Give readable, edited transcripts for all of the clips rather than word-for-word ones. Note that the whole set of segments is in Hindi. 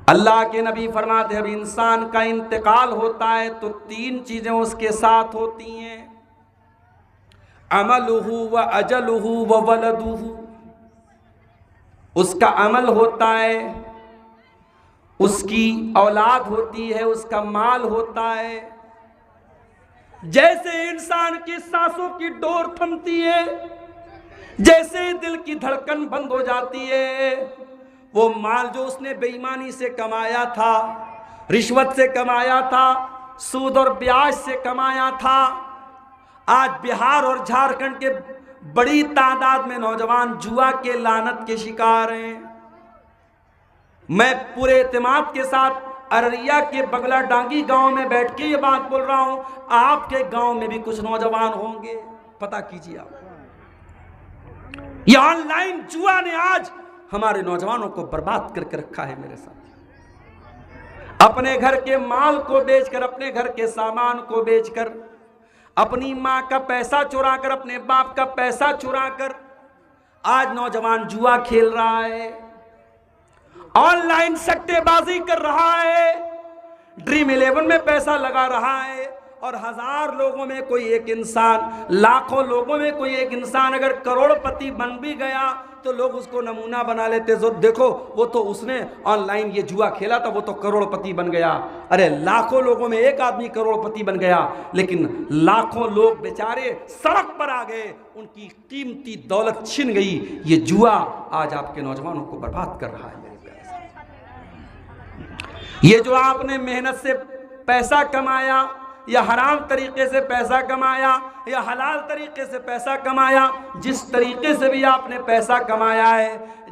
अल्लाह के नबी फरमाते हैं अब इंसान का इंतकाल होता है तो तीन चीजें उसके साथ होती हैं, अमलुहु व अजलुहु व वलदुहु। उसका अमल होता है, उसकी औलाद होती है, उसका माल होता है। जैसे इंसान की सांसों की डोर थमती है, जैसे दिल की धड़कन बंद हो जाती है, वो माल जो उसने बेईमानी से कमाया था, रिश्वत से कमाया था, सूद और ब्याज से कमाया था, आज बिहार और झारखंड के बड़ी तादाद में नौजवान जुआ के लानत के शिकार हैं। मैं पूरे एतमाद के साथ अररिया के बगला डांगी गांव में बैठ के ये बात बोल रहा हूं, आपके गांव में भी कुछ नौजवान होंगे, पता कीजिए आप। ये ऑनलाइन जुआ ने आज हमारे नौजवानों को बर्बाद करके रखा है मेरे साथ। अपने घर के माल को बेचकर, अपने घर के सामान को बेचकर, अपनी मां का पैसा चुराकर, अपने बाप का पैसा चुराकर आज नौजवान जुआ खेल रहा है, ऑनलाइन सट्टेबाजी कर रहा है, ड्रीम 11 में पैसा लगा रहा है। और हजार लोगों में कोई एक इंसान, लाखों लोगों में कोई एक इंसान अगर करोड़पति बन भी गया तो लोग उसको नमूना बना लेते, जो देखो वो तो उसने ऑनलाइन ये जुआ खेला था, वो तो करोड़पति बन गया। अरे लाखों लोगों में एक आदमी करोड़पति बन गया, लेकिन लाखों लोग बेचारे सड़क पर आ गए, उनकी कीमती दौलत छिन गई। ये जुआ आज आपके नौजवानों को बर्बाद कर रहा है मेरे प्यारे साथी। ये जो आपने मेहनत से पैसा कमाया, या हराम तरीके से पैसा कमाया, या हलाल तरीके से पैसा कमाया, जिस तरीके से भी आपने पैसा कमाया है,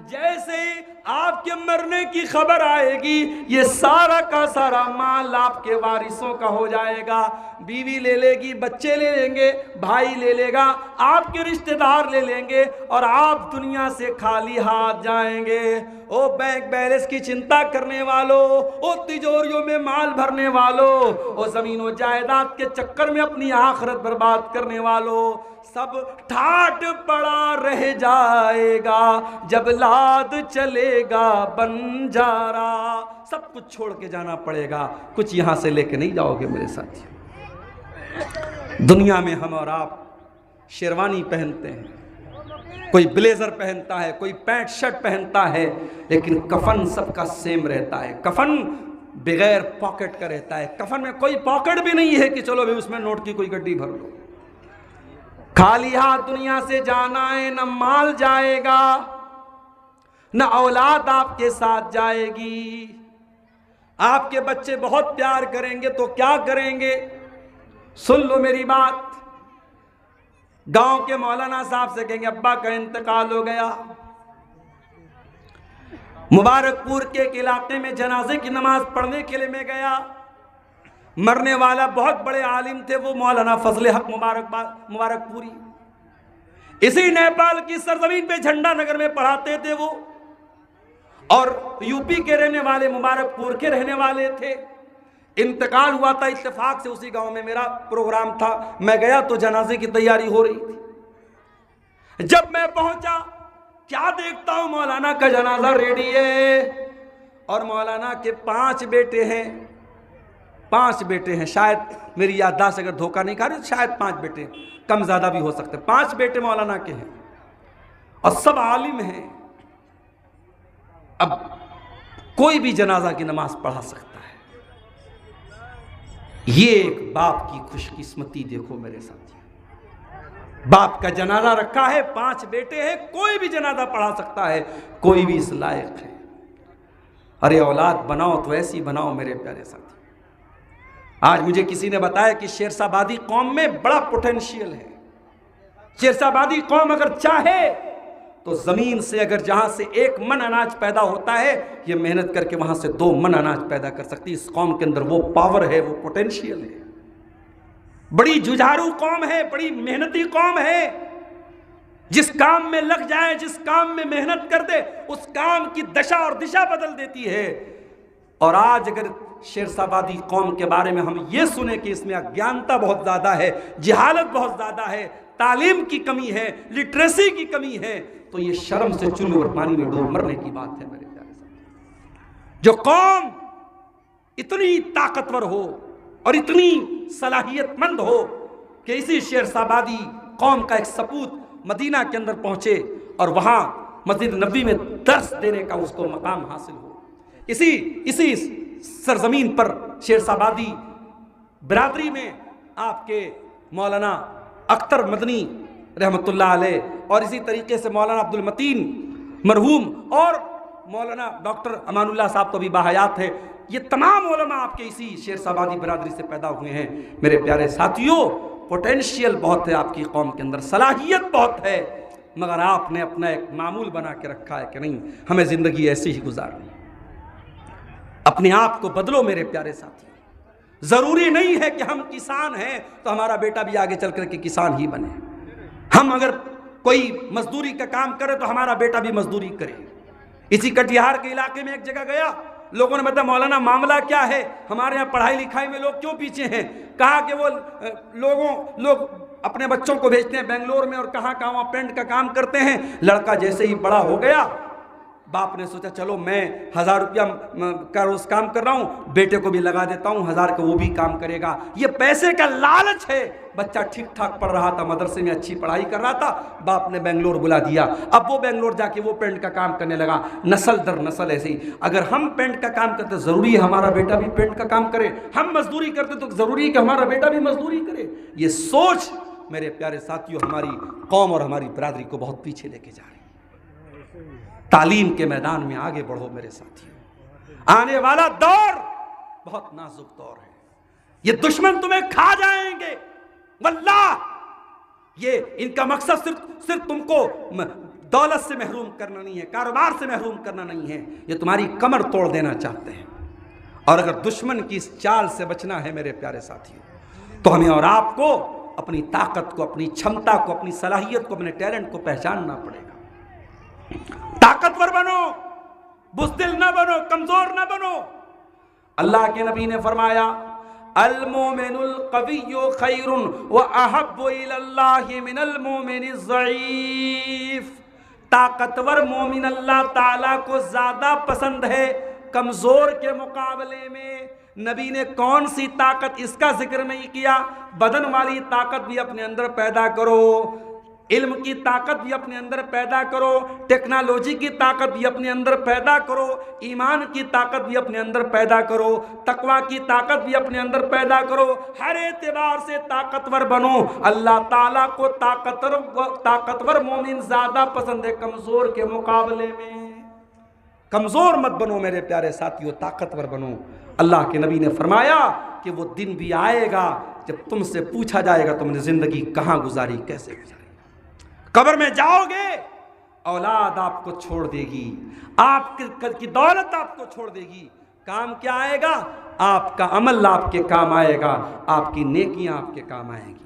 जैसे ही आपके मरने की खबर आएगी ये सारा का सारा माल आपके वारिसों का हो जाएगा। बीवी ले लेगी, बच्चे ले लेंगे, भाई ले लेगा, आपके रिश्तेदार ले लेंगे और आप दुनिया से खाली हाथ जाएंगे। ओ बैंक बैलेंस की चिंता करने वालों, ओ तिजोरियों में माल भरने वालों, ओ जमीन और जायदाद के चक्कर में अपनी आखिरत बर्बाद करने वालों, सब ठाट पड़ा रह जाएगा जब लाद चलेगा बंजारा। सब कुछ छोड़ के जाना पड़ेगा, कुछ यहां से लेके नहीं जाओगे मेरे साथी। दुनिया में हम और आप शेरवानी पहनते हैं, कोई ब्लेजर पहनता है, कोई पैंट शर्ट पहनता है, लेकिन कफन सबका सेम रहता है। कफन बगैर पॉकेट का रहता है, कफन में कोई पॉकेट भी नहीं है कि चलो भाई उसमें नोट की कोई गड्डी भर लो। खाली हाथ दुनिया से जाना है, न माल जाएगा, न औलाद आपके साथ जाएगी। आपके बच्चे बहुत प्यार करेंगे तो क्या करेंगे, सुन लो मेरी बात। गांव के मौलाना साहब से कहेंगे अब्बा का इंतकाल हो गया। मुबारकपुर के एक इलाके में जनाजे की नमाज पढ़ने के लिए मैं गया। मरने वाला बहुत बड़े आलिम थे वो, मौलाना फजले हक मुबारकपुरी। इसी नेपाल की सरजमीन पे झंडा नगर में पढ़ाते थे वो, और यूपी के रहने वाले, मुबारकपुर के रहने वाले थे। इंतकाल हुआ था इत्तेफाक से, उसी गांव में मेरा प्रोग्राम था, मैं गया तो जनाजे की तैयारी हो रही थी। जब मैं पहुंचा क्या देखता हूं, मौलाना का जनाजा रेडी है और मौलाना के 5 बेटे हैं। 5 बेटे हैं, शायद मेरी याददाश्त अगर धोखा नहीं खा रही, शायद 5 बेटे, कम ज्यादा भी हो सकते। 5 बेटे मौलाना के हैं और सब आलिम हैं। अब कोई भी जनाजा की नमाज पढ़ा सकता है। ये एक बाप की खुशकिस्मती देखो मेरे साथी। बाप का जनाजा रखा है, 5 बेटे हैं, कोई भी जनाजा पढ़ा सकता है, कोई भी इस लायक है। अरे औलाद बनाओ तो ऐसी बनाओ मेरे प्यारे साथी। आज मुझे किसी ने बताया कि शेरशाबादी कौम में बड़ा पोटेंशियल है। शेरशाबादी कौम अगर चाहे तो जमीन से, अगर जहां से 1 मन अनाज पैदा होता है, ये मेहनत करके वहां से 2 मन अनाज पैदा कर सकती है। इस कौम के अंदर वो पावर है, वो पोटेंशियल है। बड़ी जुझारू कौम है, बड़ी मेहनती कौम है। जिस काम में लग जाए, जिस काम में मेहनत कर दे, उस काम की दशा और दिशा बदल देती है। और आज अगर शेरशाबादी कौम के बारे में हम ये सुने कि इसमें अज्ञानता बहुत ज्यादा है, जहालत बहुत ज्यादा है, तालीम की कमी है, लिटरेसी की कमी है, तो ये शर्म से चुल्लू और पानी में डूब मरने की बात है मेरे प्यारे साथ। जो कौम इतनी ताकतवर हो और इतनी सलाहियतमंद हो कि इसी शेरशाबादी कौम का एक सपूत मदीना के अंदर पहुंचे और वहां मस्जिद नबी में दर्स देने का उसको मकाम हासिल हो। इसी सरजमीन पर शेरशाबादी बिरादरी में आपके मौलाना अख्तर मदनी रहमतुल्लाह अलैह और इसी तरीके से मौलाना अब्दुल मतीन मरहूम और मौलाना डॉक्टर अमानुल्लाह साहब तो भी बाहयात है। ये तमाम उलमा आपके इसी शेरशाबादी बिरादरी से पैदा हुए हैं। मेरे प्यारे साथियों, पोटेंशियल बहुत है आपकी कौम के अंदर, सलाहियत बहुत है, मगर आपने अपना एक मामूल बना के रखा है कि नहीं हमें ज़िंदगी ऐसी ही गुजारनी। अपने आप को बदलो मेरे प्यारे साथियों। ज़रूरी नहीं है कि हम किसान हैं तो हमारा बेटा भी आगे चल कर के किसान ही बने। हम अगर कोई मजदूरी का काम करे तो हमारा बेटा भी मजदूरी करे। इसी कटिहार के इलाके में एक जगह गया, लोगों ने बताया मौलाना मामला क्या है, हमारे यहाँ पढ़ाई लिखाई में लोग क्यों पीछे हैं। कहा कि वो लोग अपने बच्चों को भेजते हैं बेंगलोर में और कहाँ वहाँ पेंट का काम करते हैं। लड़का जैसे ही बड़ा हो गया, बाप ने सोचा चलो मैं 1000 रुपया का रोज काम कर रहा हूँ, बेटे को भी लगा देता हूँ 1000 का, वो भी काम करेगा। ये पैसे का लालच है। बच्चा ठीक ठाक पढ़ रहा था, मदरसे में अच्छी पढ़ाई कर रहा था, बाप ने बेंगलोर बुला दिया। अब वो बेंगलोर जाके वो पेंट का काम करने लगा। नस्ल दर नस्ल ऐसे ही। अगर हम पेंट का काम करते ज़रूरी है हमारा बेटा भी पेंट का काम करे, हम मजदूरी करते तो ज़रूरी है कि हमारा बेटा भी मजदूरी करे। ये सोच मेरे प्यारे साथियों हमारी कौम और हमारी बिरादरी को बहुत पीछे लेके जा रही है। तालीम के मैदान में आगे बढ़ो मेरे साथियों। आने वाला दौर बहुत नाजुक दौर है। ये दुश्मन तुम्हें खा जाएंगे वल्लाह। ये इनका मकसद सिर्फ तुमको दौलत से महरूम करना नहीं है, कारोबार से महरूम करना नहीं है, ये तुम्हारी कमर तोड़ देना चाहते हैं। और अगर दुश्मन की इस चाल से बचना है मेरे प्यारे साथियों, तो हमें और आपको अपनी ताकत को, अपनी क्षमता को, अपनी सलाहियत को, अपने टैलेंट को पहचानना पड़ेगा। ताकतवर बनो, बुज़दिल न बनो, कमजोर न बनो। अल्लाह के नबी ने फरमाया अल मोमिनुल कविय्यु खैरुन व अहब्बु इलल्लाहि मिनल मोमिनिज़ ज़ईफ़। ताकतवर मोमिन अल्लाह ताला को ज्यादा पसंद है कमजोर के मुकाबले में। नबी ने कौन सी ताकत, इसका जिक्र नहीं किया। बदन वाली ताकत भी अपने अंदर पैदा करो, इल्म की ताकत भी अपने अंदर पैदा करो, टेक्नोलॉजी की ताकत भी अपने अंदर पैदा करो, ईमान की ताकत भी अपने अंदर पैदा करो, तकवा की ताकत भी अपने अंदर पैदा करो। हर एतबार से ताकतवर बनो। अल्लाह ताला को ताकतवर मोमिन ज्यादा पसंद है कमजोर के मुकाबले में। कमजोर मत बनो मेरे प्यारे साथियों, ताकतवर बनो। अल्लाह के नबी ने फरमाया कि वो दिन भी आएगा जब तुमसे पूछा जाएगा तुमने जिंदगी कहाँ गुजारी, कैसे गुजारी। कब्र में जाओगे, औलाद आपको छोड़ देगी, आपकी दौलत आपको छोड़ देगी। काम क्या आएगा? आपका अमल आपके काम आएगा, आपकी नेकियां आपके काम आएगी।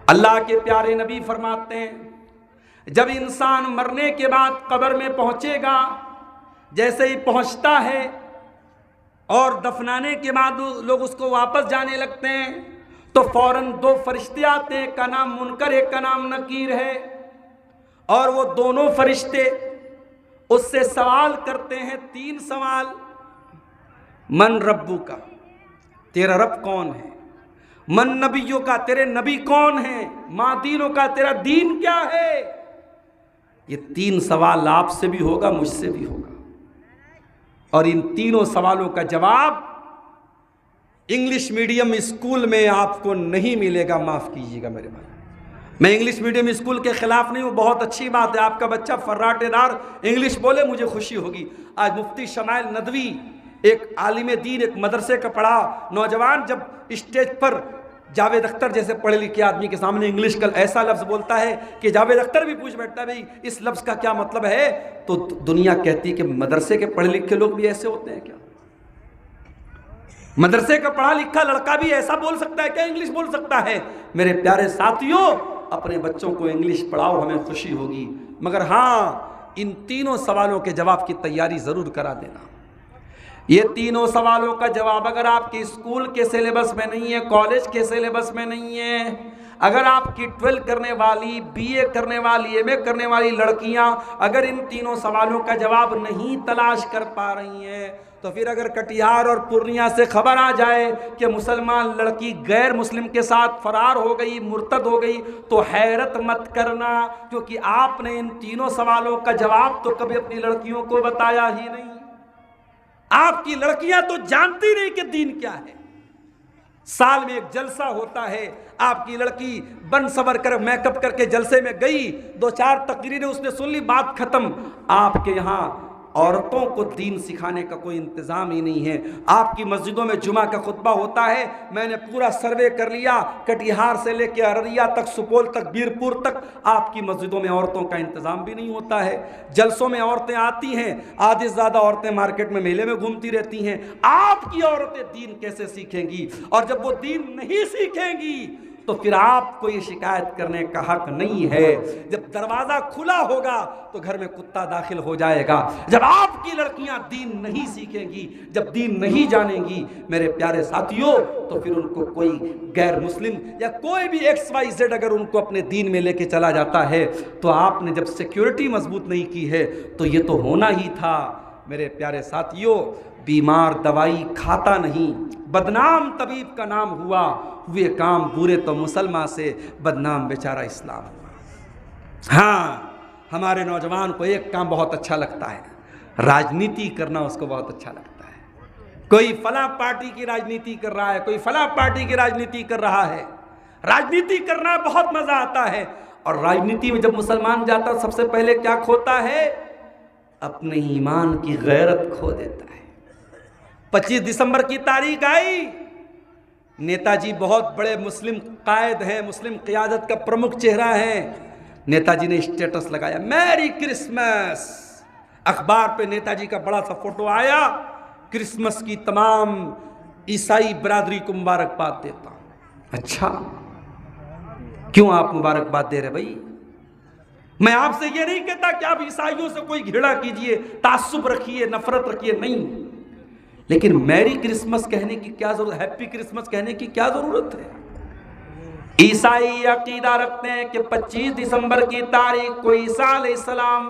अल्लाह के प्यारे नबी फरमाते हैं जब इंसान मरने के बाद कब्र में पहुंचेगा, जैसे ही पहुंचता है और दफनाने के बाद लोग उसको वापस जाने लगते हैं तो फौरन 2 फरिश्ते आते हैं, एक का नाम मुनकर, एक का नाम नकीर है। और वो दोनों फरिश्ते उससे सवाल करते हैं 3 सवाल। मन रब्बू का, तेरा रब कौन है? मन नबियों का, तेरे नबी कौन है? माँ दीनों का, तेरा दीन क्या है? ये 3 सवाल आपसे भी होगा, मुझसे भी होगा। और इन तीनों सवालों का जवाब इंग्लिश मीडियम स्कूल में आपको नहीं मिलेगा। माफ़ कीजिएगा मेरे भाई, मैं इंग्लिश मीडियम स्कूल के खिलाफ नहीं हूँ, बहुत अच्छी बात है। आपका बच्चा फर्राटेदार इंग्लिश बोले, मुझे खुशी होगी। आज मुफ्ती शमाइल नदवी, एक आलिम दीन, एक मदरसे का पढ़ा नौजवान, जब स्टेज पर जावेद अख्तर जैसे पढ़े लिखे आदमी के सामने इंग्लिश का ऐसा लफ्ज़ बोलता है कि जावेद अख्तर भी पूछ बैठता है भाई इस लफ्ज़ का क्या मतलब है। तो दुनिया कहती है कि मदरसे के पढ़े लिखे लोग भी ऐसे होते हैं क्या? मदरसे का पढ़ा लिखा लड़का भी ऐसा बोल सकता है क्या? इंग्लिश बोल सकता है? मेरे प्यारे साथियों, अपने बच्चों को इंग्लिश पढ़ाओ, हमें खुशी होगी। मगर हाँ, इन तीनों सवालों के जवाब की तैयारी ज़रूर करा देना। ये तीनों सवालों का जवाब अगर आपके स्कूल के सिलेबस में नहीं है, कॉलेज के सिलेबस में नहीं है, अगर आपकी 12 करने वाली, BA करने वाली, MA करने वाली लड़कियां अगर इन तीनों सवालों का जवाब नहीं तलाश कर पा रही हैं, तो फिर अगर कटिहार और पूर्णिया से खबर आ जाए कि मुसलमान लड़की गैर मुस्लिम के साथ फरार हो गई, मुर्तद हो गई, तो हैरत मत करना, क्योंकि आपने इन तीनों सवालों का जवाब तो कभी अपनी लड़कियों को बताया ही नहीं। आपकी लड़कियां तो जानती नहीं कि दीन क्या है। साल में एक जलसा होता है, आपकी लड़की बन सवर कर मेकअप करके जलसे में गई, 2-4 तकरीरें उसने सुन ली, बात खत्म। आपके यहाँ औरतों को दीन सिखाने का कोई इंतजाम ही नहीं है। आपकी मस्जिदों में जुमा का खुतबा होता है, मैंने पूरा सर्वे कर लिया, कटिहार से लेकर अररिया तक, सुपौल तक, बीरपुर तक आपकी मस्जिदों में औरतों का इंतजाम भी नहीं होता है। जलसों में औरतें आती हैं, आधी से ज़्यादा औरतें मार्केट में मेले में घूमती रहती हैं। आपकी औरतें दीन कैसे सीखेंगी? और जब वो दीन नहीं सीखेंगी तो फिर आपको ये शिकायत करने का हक नहीं है। जब दरवाज़ा खुला होगा तो घर में कुत्ता दाखिल हो जाएगा। जब आपकी लड़कियां दीन नहीं सीखेंगी, जब दीन नहीं जानेंगी मेरे प्यारे साथियों, तो फिर उनको कोई गैर मुस्लिम या कोई भी XYZ अगर उनको अपने दीन में लेके चला जाता है, तो आपने जब सिक्योरिटी मजबूत नहीं की है तो ये तो होना ही था। मेरे प्यारे साथियों, बीमार दवाई खाता नहीं, बदनाम तबीब का नाम हुआ, हुए काम बुरे तो मुसलमान से, बदनाम बेचारा इस्लाम हुआ। हाँ, हमारे नौजवान को एक काम बहुत अच्छा लगता है, राजनीति करना उसको बहुत अच्छा लगता है। कोई फला पार्टी की राजनीति कर रहा है, कोई फला पार्टी की राजनीति कर रहा है। राजनीति करना बहुत मजा आता है, और राजनीति में जब मुसलमान जाता है सबसे पहले क्या खोता है? अपने ईमान की गैरत खो देता है। 25 दिसंबर की तारीख आई, नेताजी बहुत बड़े मुस्लिम कायद हैं, मुस्लिम क़ियादत का प्रमुख चेहरा है। नेताजी ने स्टेटस लगाया, मैरी क्रिसमस। अखबार पे नेताजी का बड़ा सा फोटो आया, क्रिसमस की तमाम ईसाई बरादरी को मुबारकबाद देता हूं। अच्छा, क्यों आप मुबारकबाद दे रहे भाई? मैं आपसे ये नहीं कहता कि आप ईसाइयों से कोई घृणा कीजिए, तासुब रखिए, नफरत रखिए, नहीं, लेकिन मैरी क्रिसमस कहने की क्या जरूरत, हैप्पी क्रिसमस कहने की क्या जरूरत है? ईसाई अकीदा रखते हैं कि 25 दिसंबर की तारीख को ईसा अलैहिस्सलाम,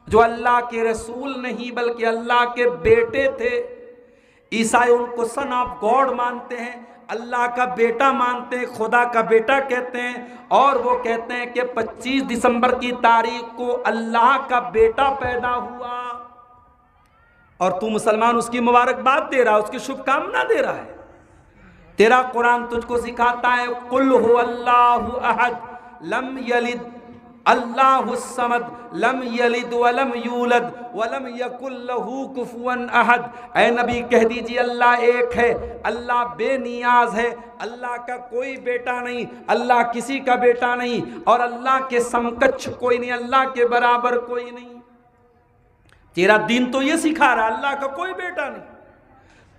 जो अल्लाह के रसूल नहीं बल्कि अल्लाह के बेटे थे, ईसाई उनको सन ऑफ गॉड मानते हैं, अल्लाह का बेटा मानते हैं, खुदा का बेटा कहते हैं। और वो कहते हैं कि 25 दिसंबर की तारीख को अल्लाह का बेटा पैदा हुआ, और तू मुसलमान उसकी मुबारकबाद दे रहा है, उसकी शुभकामना दे रहा है। तेरा कुरान तुझको सिखाता है, कुल हु अल्लाहु अहद लम यलिद अल्लाहुस समद लम यलिद वलम यूलद वलम यकुल लहू कुफुवन अहद। ऐ नबी कह दीजिए अल्लाह एक है, अल्लाह बेनियाज है, अल्लाह का कोई बेटा नहीं, अल्लाह किसी का बेटा नहीं, और अल्लाह के समकक्ष कोई नहीं, अल्लाह के बराबर कोई नहीं। तेरा दीन तो ये सिखा रहा है अल्लाह का कोई बेटा नहीं।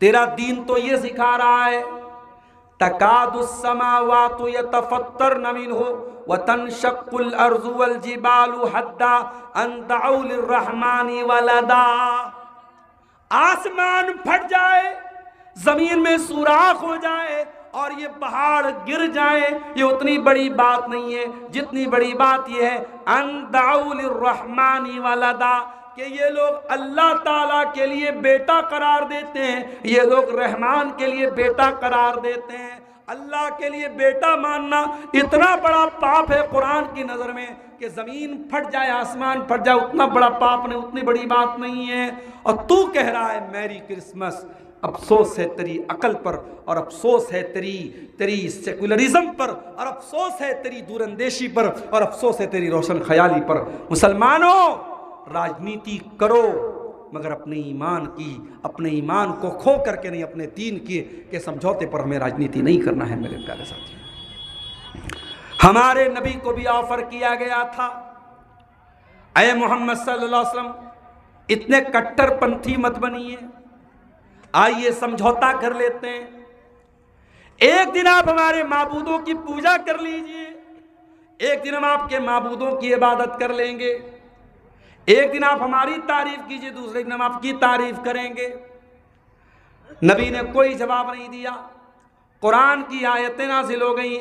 तेरा दीन तो ये सिखा रहा है, तकादुस समावातु यतफत्तरन मिन्हु व तनशक्कुल अर्ज़ु वल जिबालु हद्दा अन दअउ लिर्रहमानी वलदा। आसमान फट जाए, जमीन में सुराख हो जाए और ये पहाड़ गिर जाए, ये उतनी बड़ी बात नहीं है जितनी बड़ी बात ये है अन दअउ लिर्रहमानी वलदा, कि ये लोग अल्लाह ताला के लिए बेटा करार देते हैं, ये लोग रहमान के लिए बेटा करार देते हैं। अल्लाह के लिए बेटा मानना इतना बड़ा पाप है कुरान की नज़र में कि ज़मीन फट जाए, आसमान फट जाए, उतना बड़ा पाप नहीं, उतनी बड़ी बात नहीं है। और तू कह रहा है मैरी क्रिसमस। अफसोस है तेरी अकल पर, और अफसोस है तेरी सेकुलरिज्म पर, और अफसोस है तेरी दूरंदेशी पर, और अफसोस है तेरी रोशन ख्याली पर। मुसलमानों, राजनीति करो मगर अपने ईमान को खो करके नहीं, अपने दीन के समझौते पर हमें राजनीति नहीं करना है। मेरे प्यारे साथी, हमारे नबी को भी ऑफर किया गया था, ऐ मोहम्मद सल्लल्लाहु अलैहि वसल्लम, इतने कट्टरपंथी मत बनिए, आइए समझौता कर लेते हैं। एक दिन आप हमारे माबूदों की पूजा कर लीजिए, एक दिन हम आपके माबूदों की इबादत कर लेंगे, एक दिन आप हमारी तारीफ कीजिए, दूसरे दिन हम आपकी तारीफ करेंगे। नबी ने कोई जवाब नहीं दिया। कुरान की आयतें नाज़िल हो गई,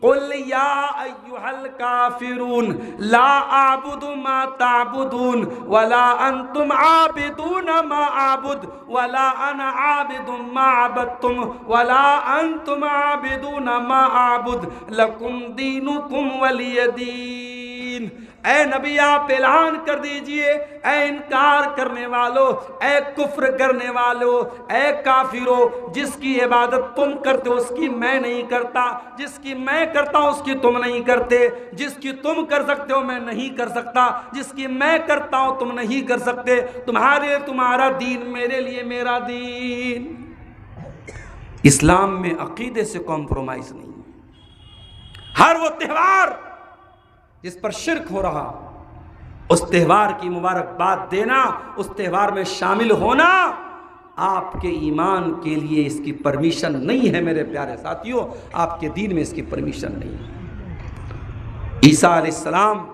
कुल या अय्युहल काफिरून ला आबुदु मा ताबुदून वला अंतुम आबिदून मा आबुद वला अना आबिदुम मा अबदतुम वला अंतुम आबिदून मा आबुद लकुम दीनुकुम वलिय दीन। ऐ नबी आप ऐलान कर दीजिए, ऐ इनकार करने वालों, ऐ कुफ्र करने वालों, ऐ काफिरों, जिसकी इबादत तुम करते हो उसकी मैं नहीं करता, जिसकी मैं करता हूं उसकी तुम नहीं करते, जिसकी तुम कर सकते हो मैं नहीं कर सकता, जिसकी मैं करता हूं तुम नहीं कर सकते, तुम्हारे लिए तुम्हारा दीन, मेरे लिए मेरा दीन। इस्लाम में अकीदे से कॉम्प्रोमाइज नहीं। हर वो त्यौहार जिस पर शिर्क हो रहा, उस त्यौहार की मुबारकबाद देना, उस त्यौहार में शामिल होना आपके ईमान के लिए इसकी परमिशन नहीं है मेरे प्यारे साथियों, आपके दीन में इसकी परमिशन नहीं है। ईसा अलैहिस्सलाम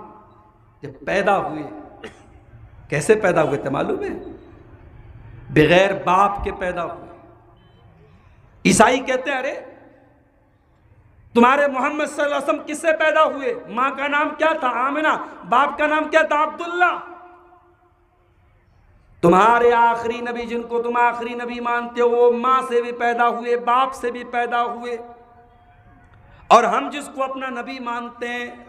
जब पैदा हुए, कैसे पैदा हुए थे मालूम है? बगैर बाप के पैदा हुए। ईसाई कहते हैं अरे तुम्हारे मोहम्मद सल्लल्लाहु अलैहि वसल्लम किससे पैदा हुए? माँ का नाम क्या था? आमिना। बाप का नाम क्या था? अब्दुल्ला। तुम्हारे आखिरी नबी जिनको तुम आखिरी नबी मानते हो वो माँ से भी पैदा हुए, बाप से भी पैदा हुए, और हम जिसको अपना नबी मानते हैं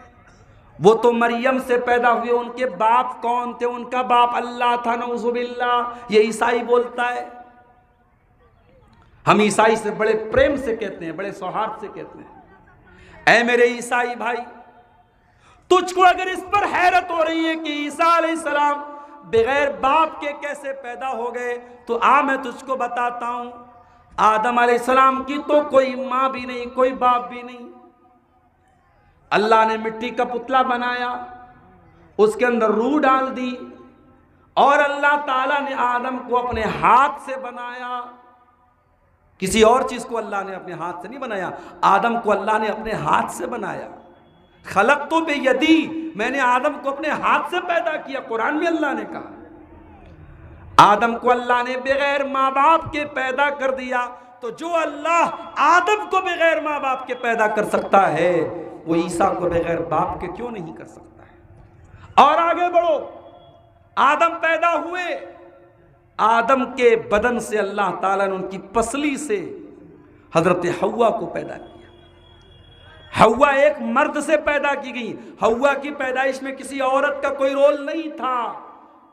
वो तो मरियम से पैदा हुए। उनके बाप कौन थे? उनका बाप अल्लाह था, नऊजुबिल्लाह। ये ईसाई बोलता है। हम ईसाई से बड़े प्रेम से कहते हैं, बड़े सौहार्द से कहते हैं, ऐ मेरे ईसाई भाई, तुझको अगर इस पर हैरत हो रही है कि ईसा अलैहिस्सलाम बगैर बाप के कैसे पैदा हो गए, तो आ मैं तुझको बताता हूं। आदम अलैहिस्सलाम की तो कोई माँ भी नहीं, कोई बाप भी नहीं। अल्लाह ने मिट्टी का पुतला बनाया, उसके अंदर रूह डाल दी, और अल्लाह ताला ने आदम को अपने हाथ से बनाया। किसी और चीज को अल्लाह ने अपने हाथ से नहीं बनाया, आदम को अल्लाह ने अपने हाथ से बनाया। खलक तो बेयदी, मैंने आदम को अपने हाथ से पैदा किया, कुरान में अल्लाह ने कहा। आदम को अल्लाह ने बगैर माँ बाप के पैदा कर दिया, तो जो अल्लाह आदम को बगैर माँ बाप के पैदा कर सकता है वो ईसा को बगैर बाप के क्यों नहीं कर सकता है? और आगे बढ़ो, आदम पैदा हुए, आदम के बदन से अल्लाह ताला ने उनकी पसली से हजरत हव्वा को पैदा किया। हव्वा एक मर्द से पैदा की गई। हव्वा की पैदाइश में किसी औरत का कोई रोल नहीं था।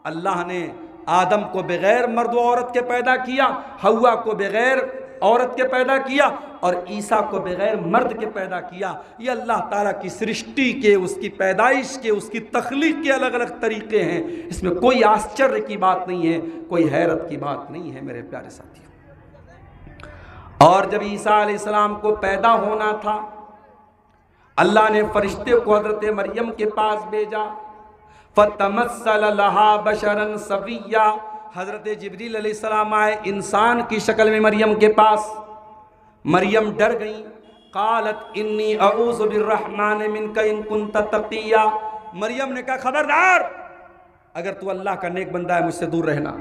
अल्लाह ने आदम को बगैर मर्द व औरत के पैदा किया, हव्वा को बगैर औरत के पैदा किया, और ईसा को बगैर मर्द के पैदा किया। ये अल्लाह ताला की सृष्टि के, उसकी पैदाइश के, उसकी तख्लीक के अलग अलग तरीके हैं। इसमें कोई आश्चर्य की बात नहीं है, कोई हैरत की बात नहीं है मेरे प्यारे साथियों। और जब ईसा अलैहिस्सलाम को पैदा होना था, अल्लाह ने फरिश्ते को हजरत मरियम के पास भेजा। फतमस्सल लहा बशरन सविय्या, हजरत जिब्रील अलैहिस्सलाम आए इंसान की शक्ल में मरियम के पास। मरियम डर गई। कालत इन्नी अऊज़ु बिर्रहमान मिनका इन कुंत तक़िया। मरियम ने कहा खबरदार, अगर तू अल्लाह का नेक बंदा है मुझसे दूर रहना।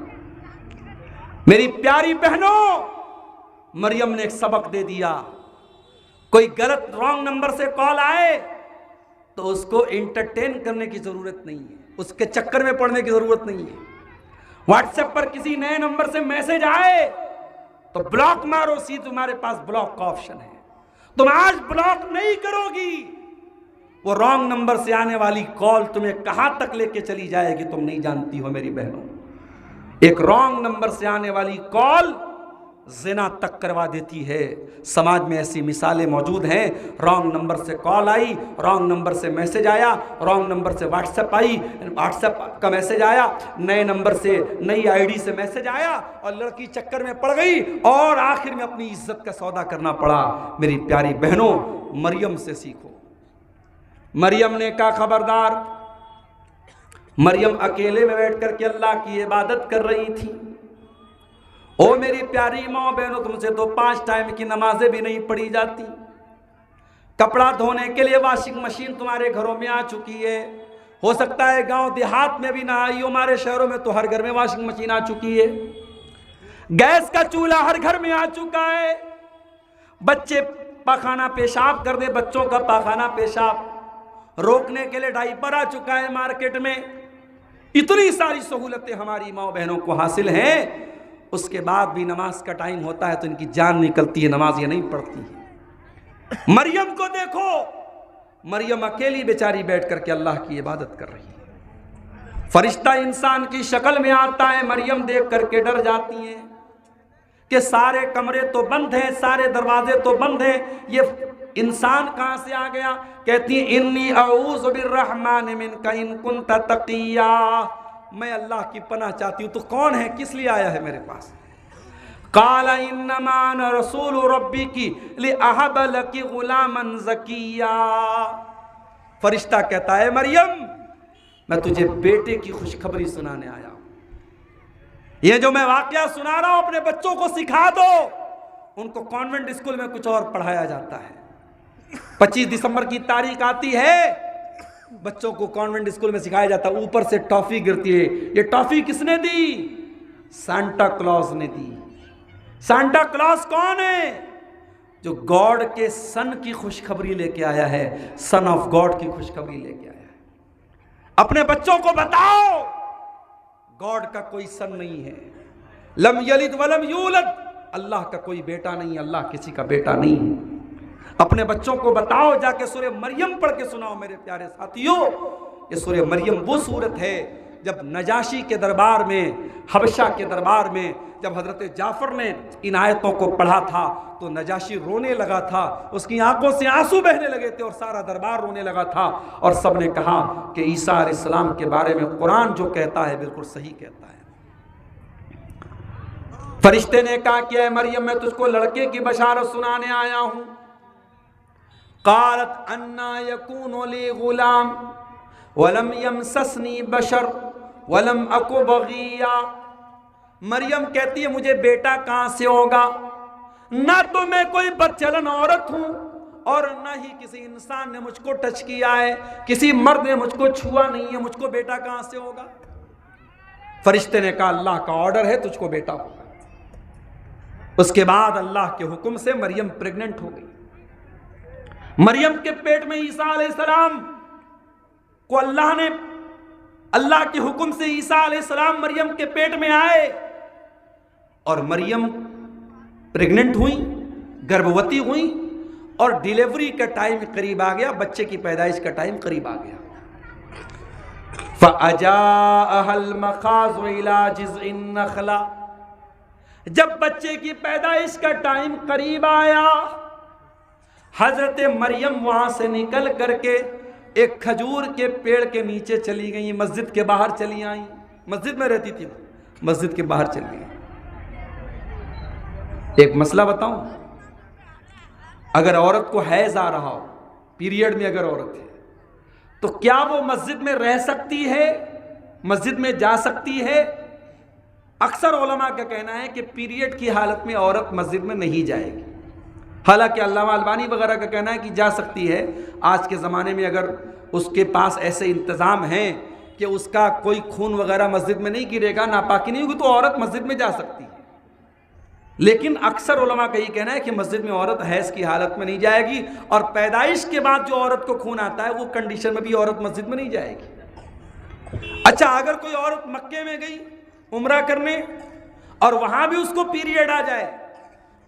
मेरी प्यारी बहनों, मरियम ने एक सबक दे दिया। कोई गलत रॉन्ग नंबर से कॉल आए तो उसको इंटरटेन करने की जरूरत नहीं है, उसके चक्कर में पड़ने की जरूरत नहीं है। व्हाट्सएप पर किसी नए नंबर से मैसेज आए तो ब्लॉक मारो, सी तुम्हारे पास ब्लॉक का ऑप्शन है। तुम आज ब्लॉक नहीं करोगी, वो रॉन्ग नंबर से आने वाली कॉल तुम्हें कहां तक लेके चली जाएगी तुम नहीं जानती हो मेरी बहनों। एक रॉन्ग नंबर से आने वाली कॉल ज़िना तक करवा देती है। समाज में ऐसी मिसालें मौजूद हैं। रॉन्ग नंबर से कॉल आई, रॉन्ग नंबर से मैसेज आया, रॉन्ग नंबर से व्हाट्सएप आई, व्हाट्सएप का मैसेज आया, नए नंबर से नई आईडी से मैसेज आया और लड़की चक्कर में पड़ गई और आखिर में अपनी इज्जत का सौदा करना पड़ा। मेरी प्यारी बहनों, मरियम से सीखो। मरियम ने कहा खबरदार। मरियम अकेले में बैठ करके अल्लाह की इबादत कर रही थी। ओ मेरी प्यारी माँ बहनों, तुमसे तो 5 टाइम की नमाजें भी नहीं पढ़ी जाती। कपड़ा धोने के लिए वॉशिंग मशीन तुम्हारे घरों में आ चुकी है। हो सकता है गांव देहात में भी ना आई हो, हमारे शहरों में तो हर घर में वॉशिंग मशीन आ चुकी है। गैस का चूल्हा हर घर में आ चुका है। बच्चे पाखाना पेशाब कर दे, बच्चों का पाखाना पेशाब रोकने के लिए डायपर आ चुका है मार्केट में। इतनी सारी सहूलतें हमारी माँ बहनों को हासिल हैं, उसके बाद भी नमाज का टाइम होता है तो इनकी जान निकलती है, नमाज ये नहीं पढ़ती है। मरियम को देखो, मरियम अकेली बेचारी बैठ करके अल्लाह की इबादत कर रही है। फरिश्ता इंसान की शक्ल में आता है, मरियम देख करके डर जाती हैं कि सारे कमरे तो बंद हैं, सारे दरवाजे तो बंद हैं, ये इंसान कहां से आ गया। कहती है इन्नी अऊज़ु बिर्रहमान मिनका इन कुंत तकिया, मैं अल्लाह की पनाह चाहती हूं, तो कौन है, किस लिए आया है मेरे पास। काला इन्नमा अना रसूल रब्बिकी लिअहब लकी गुलामन ज़किया। फरिश्ता कहता है मरियम मैं तुझे बेटे की खुशखबरी सुनाने आया हूं, ये जो मैं वाकया सुना रहा हूं अपने बच्चों को सिखा दो। उनको कॉन्वेंट स्कूल में कुछ और पढ़ाया जाता है, 25 दिसंबर की तारीख आती है, बच्चों को कॉन्वेंट स्कूल में सिखाया जाता है, ऊपर से टॉफी गिरती है। ये टॉफी किसने दी, सांता क्लॉज ने दी। सांता क्लॉज कौन है, जो गॉड के सन की खुशखबरी लेके आया है, सन ऑफ गॉड की खुशखबरी लेके आया है। अपने बच्चों को बताओ गॉड का कोई सन नहीं है, लम यलिद वलम यूलद, अल्लाह का कोई बेटा नहीं, अल्लाह किसी का बेटा नहीं है। अपने बच्चों को बताओ, जाके सूरह मरियम पढ़ के सुनाओ मेरे प्यारे साथियों। ये सूरह मरियम वो सूरत है जब नजाशी के दरबार में, हबशा के दरबार में, जब हजरत जाफर ने इन आयतों को पढ़ा था तो नजाशी रोने लगा था, उसकी आंखों से आंसू बहने लगे थे और सारा दरबार रोने लगा था। और सब ने कहा कि ईसा अलैहिस्सलाम के बारे में कुरान जो कहता है बिल्कुल सही कहता है। फरिश्ते ने कहा कि मरियम मैं तुझको लड़के की बशारत सुनाने आया हूं। क़ालत अन्ना यकूनु ली गुलाम वलम यमससनी बशर वलम अकु बगिया। मरियम कहती है मुझे बेटा कहां से होगा, ना तो मैं कोई बदचलन औरत हूं और ना ही किसी इंसान ने मुझको टच किया है, किसी मर्द ने मुझको छुआ नहीं है, मुझको बेटा कहां से होगा। फरिश्ते ने कहा अल्लाह का ऑर्डर है तुझको बेटा होगा। उसके बाद अल्लाह के हुक्म से मरियम प्रेग्नेंट हो गई। मरियम के पेट में ईसा अलैहिस्सलाम को अल्लाह के हुक्म से ईसा अलैहिस्सलाम मरियम के पेट में आए और मरियम प्रेग्नेंट हुई, गर्भवती हुई और डिलीवरी का टाइम करीब आ गया, बच्चे की पैदाइश का टाइम करीब आ गया। फ़अजाअहल मख़ाज़ु इला जिज़इन नख़ला, जब बच्चे की पैदाइश का टाइम करीब आया, हजरत मरियम वहां से निकल करके एक खजूर के पेड़ के नीचे चली गई, मस्जिद के बाहर चली आई। मस्जिद में रहती थी, मस्जिद के बाहर चली गई। एक मसला बताऊं, अगर औरत को हैज आ रहा हो, पीरियड में अगर औरत है, तो क्या वो मस्जिद में रह सकती है, मस्जिद में जा सकती है? अक्सर उलमा का कहना है कि पीरियड की हालत में औरत मस्जिद में नहीं जाएगी। हालांकि अल्लामा अलबानी वगैरह का कहना है कि जा सकती है। आज के ज़माने में अगर उसके पास ऐसे इंतज़ाम हैं कि उसका कोई खून वगैरह मस्जिद में नहीं गिरेगा, नापाकी नहीं होगी, तो औरत मस्जिद में जा सकती है। लेकिन अक्सर उलमा का ये कहना है कि मस्जिद में औरत हैज़ की हालत में नहीं जाएगी, और पैदाइश के बाद जो औरत को खून आता है वो कंडीशन में भी औरत मस्जिद में नहीं जाएगी। अच्छा, अगर कोई औरत मक्के में गई उम्रा करने और वहां भी उसको पीरियड आ जाए,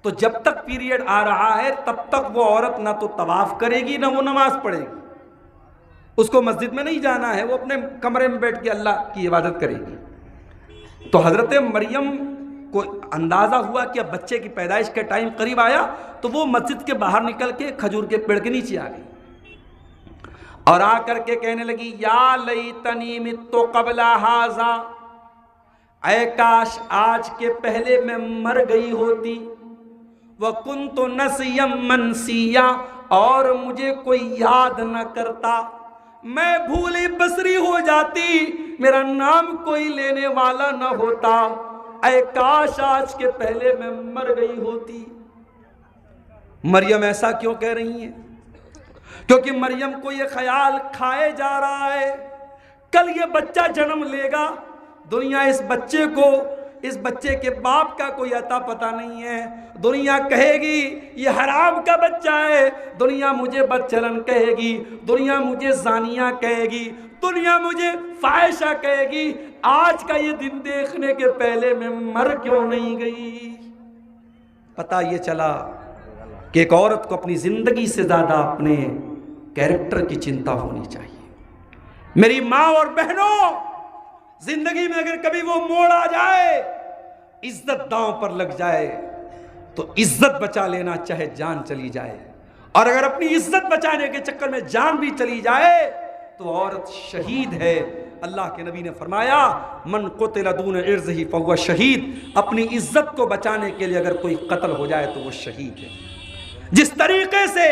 तो जब तक पीरियड आ रहा है तब तक वो औरत ना तो तवाफ करेगी ना वो नमाज पढ़ेगी, उसको मस्जिद में नहीं जाना है, वो अपने कमरे में बैठ के अल्लाह की इबादत करेगी। तो हजरत मरियम को अंदाजा हुआ कि अब बच्चे की पैदाइश का टाइम करीब आया, तो वो मस्जिद के बाहर निकल के खजूर के पेड़ के नीचे आ गई और आकर के कहने लगी या लैतनी मित्तु क़ब्ला हाज़ा, ऐ काश आज के पहले मैं मर गई होती, व कुन्तु नसियम मनसिया, और मुझे कोई याद न करता, मैं भूली बसरी हो जाती, मेरा नाम कोई लेने वाला न होता, ऐ काश आज के पहले मैं मर गई होती। मरियम ऐसा क्यों कह रही है? क्योंकि मरियम को ये ख्याल खाए जा रहा है कल ये बच्चा जन्म लेगा, दुनिया इस बच्चे को इस बच्चे के बाप का कोई अता पता नहीं है। दुनिया कहेगी ये हराम का बच्चा है, दुनिया मुझे बदचलन कहेगी, दुनिया मुझे जानिया कहेगी, दुनिया मुझे फाहिशा कहेगी। आज का ये दिन देखने के पहले मैं मर क्यों नहीं गई? पता ये चला कि एक औरत को अपनी जिंदगी से ज्यादा अपने कैरेक्टर की चिंता होनी चाहिए। मेरी माँ और बहनों, जिंदगी में अगर कभी वो मोड़ आ जाए, इज्जत दांव पर लग जाए, तो इज्जत बचा लेना चाहे जान चली जाए। और अगर अपनी इज्जत बचाने के चक्कर में जान भी चली जाए तो औरत शहीद है। अल्लाह के नबी ने फरमाया, मन कुतिल दून इर्ज़िही फहुव शहीद। अपनी इज्जत को बचाने के लिए अगर कोई कत्ल हो जाए तो वो शहीद है। जिस तरीके से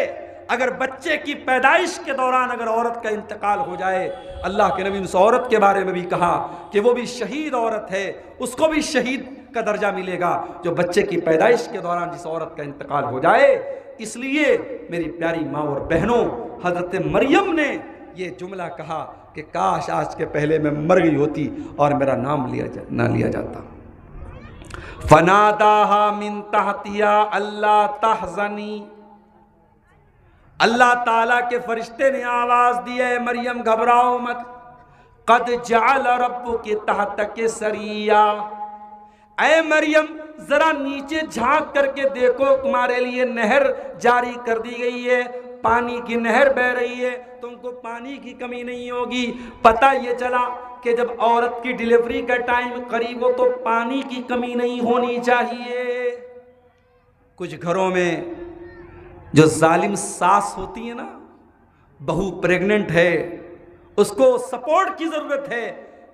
अगर बच्चे की पैदाइश के दौरान अगर औरत का इंतकाल हो जाए, अल्लाह के नबी ने उस औरत के बारे में भी कहा कि वो भी शहीद औरत है, उसको भी शहीद का दर्जा मिलेगा जो बच्चे की पैदाइश के दौरान जिस औरत का इंतकाल हो जाए। इसलिए मेरी प्यारी माँ और बहनों, हजरत मरियम ने ये जुमला कहा कि काश आज के पहले मैं मर गई होती और मेरा नाम ना लिया जाता। फनादाहा मिन तहतिया अल्लाह तहज़नी। अल्लाह ताला के फरिश्ते ने आवाज दी है, मरियम घबराओ मत, कद जअल रब्बुकी तहतकी सरिया। ऐ मरियम जरा नीचे झांक करके देखो, तुम्हारे लिए नहर जारी कर दी गई है, पानी की नहर बह रही है, तुमको पानी की कमी नहीं होगी। पता ये चला कि जब औरत की डिलीवरी का टाइम करीब हो तो पानी की कमी नहीं होनी चाहिए। कुछ घरों में जो जालिम सास होती है ना, बहू प्रेग्नेंट है, उसको सपोर्ट की जरूरत है,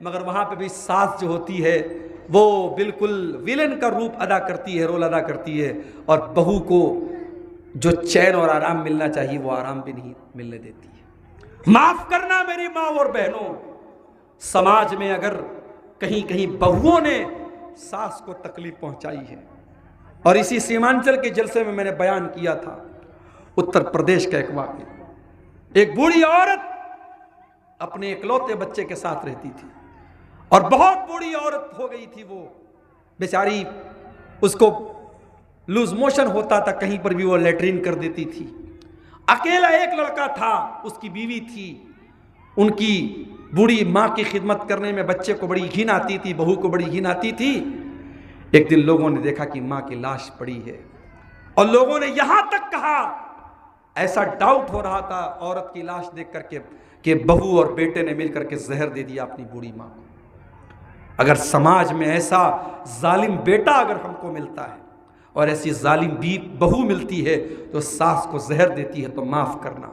मगर वहां पे भी सास जो होती है वो बिल्कुल विलेन का रूप अदा करती है, रोल अदा करती है, और बहू को जो चैन और आराम मिलना चाहिए वो आराम भी नहीं मिलने देती है। माफ करना मेरी माँ और बहनों, समाज में अगर कहीं कहीं बहुओं ने सास को तकलीफ पहुंचाई है, और इसी सीमांचल के जलसे में मैंने बयान किया था उत्तर प्रदेश का एक वाक़या। एक बूढ़ी औरत अपने इकलौते बच्चे के साथ रहती थी और बहुत बूढ़ी औरत हो गई थी वो बेचारी, उसको लूज मोशन होता था, कहीं पर भी वो लेटरिन कर देती थी। अकेला एक लड़का था, उसकी बीवी थी। उनकी बूढ़ी माँ की खिदमत करने में बच्चे को बड़ी घिन आती थी, बहू को बड़ी घिन आती थी। एक दिन लोगों ने देखा कि माँ की लाश पड़ी है, और लोगों ने यहां तक कहा, ऐसा डाउट हो रहा था औरत की लाश देख करके कि बहू और बेटे ने मिलकर के जहर दे दिया अपनी बूढ़ी माँ को। अगर समाज में ऐसा जालिम बेटा अगर हमको मिलता है और ऐसी जालिम बहू मिलती है तो सास को जहर देती है, तो माफ करना।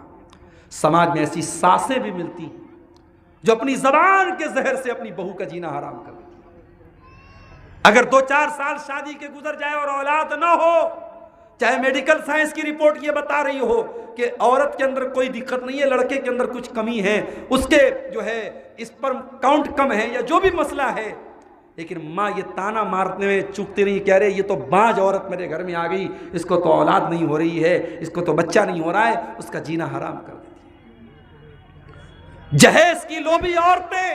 समाज में ऐसी सासें भी मिलती हैं जो अपनी जबान के जहर से अपनी बहू का जीना हराम कर देती है। अगर 2-4 साल शादी के गुजर जाए और औलाद ना हो, चाहे मेडिकल साइंस की रिपोर्ट ये बता रही हो कि औरत के अंदर कोई दिक्कत नहीं है, लड़के के अंदर कुछ कमी है, उसके जो है स्पर्म काउंट कम है या जो भी मसला है, लेकिन माँ ये ताना मारने में चूकती नहीं, कह रहे ये तो बांझ औरत मेरे घर में आ गई, इसको तो औलाद नहीं हो रही है, इसको तो बच्चा नहीं हो रहा है, उसका जीना हराम कर देती है। जहेज की लोभी औरतें,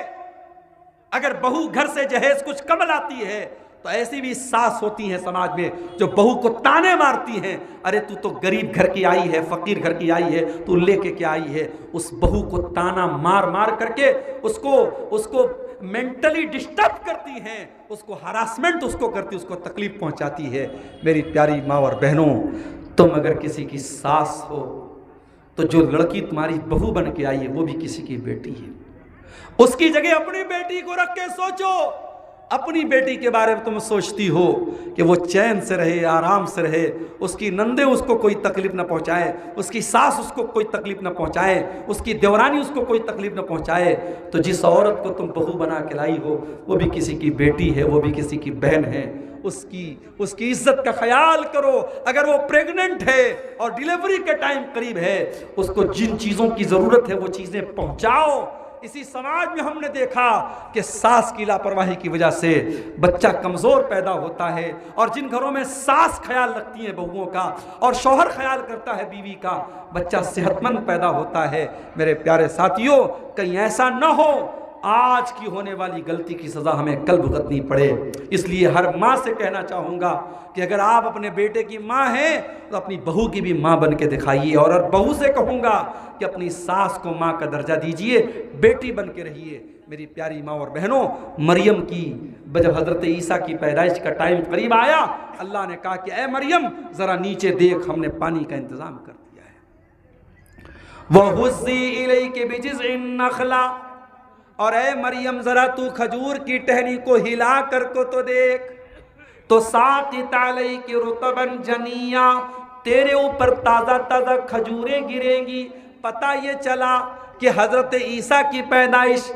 अगर बहू घर से जहेज कुछ कम लाती है तो ऐसी भी सास होती हैं समाज में जो बहू को ताने मारती हैं, अरे तू तो गरीब घर की आई है, फकीर घर की आई है, तू लेके क्या आई है। उस बहू को ताना मार मार करके उसको मेंटली डिस्टर्ब करती हैं, उसको हरासमेंट उसको करती, उसको तकलीफ पहुंचाती है। मेरी प्यारी माँ और बहनों, तुम अगर किसी की सास हो तो जो लड़की तुम्हारी बहू बन के आई है वो भी किसी की बेटी है। उसकी जगह अपनी बेटी को रख के सोचो। अपनी बेटी के बारे में तुम सोचती हो कि वो चैन से रहे, आराम से रहे, उसकी नंदे उसको कोई तकलीफ ना पहुंचाए, उसकी सास उसको कोई तकलीफ ना पहुंचाए, उसकी देवरानी उसको कोई तकलीफ ना पहुंचाए। तो जिस औरत को तुम बहू बना के लाई हो वो भी किसी की बेटी है, वो भी किसी की बहन है। उसकी इज्जत का ख्याल करो। अगर वो प्रेग्नेंट है और डिलीवरी का टाइम करीब है, उसको जिन चीज़ों की ज़रूरत है वो चीज़ें पहुंचाओ। इसी समाज में हमने देखा कि सास की लापरवाही की वजह से बच्चा कमज़ोर पैदा होता है, और जिन घरों में सास ख्याल रखती है बहुओं का और शौहर ख्याल करता है बीवी का, बच्चा सेहतमंद पैदा होता है। मेरे प्यारे साथियों, कहीं ऐसा न हो आज की होने वाली गलती की सज़ा हमें कल भुगतनी पड़े। इसलिए हर माँ से कहना चाहूँगा कि अगर आप अपने बेटे की माँ हैं तो अपनी बहू की भी माँ बन के दिखाइए, और बहू से कहूँगा कि अपनी सास को माँ का दर्जा दीजिए, बेटी बन के रहिए। मेरी प्यारी माँ और बहनों, मरियम की जब हज़रत ईसा की पैदाइश का टाइम करीब आया, अल्लाह ने कहा कि ए मरियम ज़रा नीचे देख, हमने पानी का इंतज़ाम कर दिया है। वहुज़्ज़ी इलैकी बिजिज़्इन नख़ला, और ए मरियम ज़रा तू खजूर की टहनी को हिला कर को तो देख, तो साक़ित अलैकी रुतबन जनिया, तेरे ऊपर ताज़ा ताज़ा खजूरें गिरेंगी। पता ये चला कि हज़रत ईसा की पैदाइश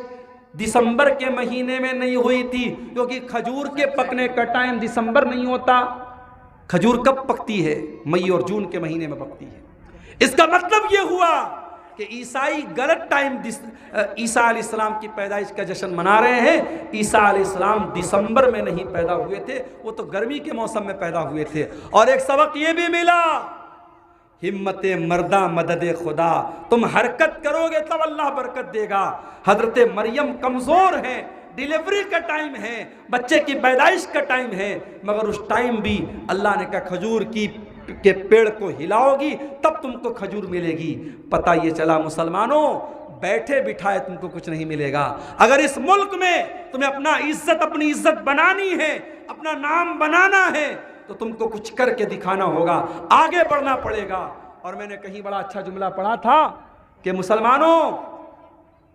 दिसंबर के महीने में नहीं हुई थी, क्योंकि खजूर के पकने का टाइम दिसंबर नहीं होता। खजूर कब पकती है? मई और जून के महीने में पकती है। इसका मतलब ये हुआ कि ईसाई गलत टाइम ईसा अलैहिस्सलाम की पैदाइश का जश्न मना रहे हैं। ईसा अलैहिस्सलाम दिसंबर में नहीं पैदा हुए थे, वो तो गर्मी के मौसम में पैदा हुए थे। और एक सबक ये भी मिला, हिम्मत मर्दा मदद खुदा, तुम हरकत करोगे तब अल्लाह बरकत देगा। हजरत मरियम कमज़ोर हैं, डिलीवरी का टाइम है, बच्चे की पैदाइश का टाइम है, मगर उस टाइम भी अल्लाह ने कहा खजूर के पेड़ को हिलाओगी तब तुमको खजूर मिलेगी। पता ये चला मुसलमानों, बैठे बिठाए तुमको कुछ नहीं मिलेगा। अगर इस मुल्क में तुम्हें अपनी इज्जत बनानी है, अपना नाम बनाना है, तो तुमको कुछ करके दिखाना होगा, आगे बढ़ना पड़ेगा। और मैंने कहीं बड़ा अच्छा जुमला पढ़ा था कि मुसलमानों,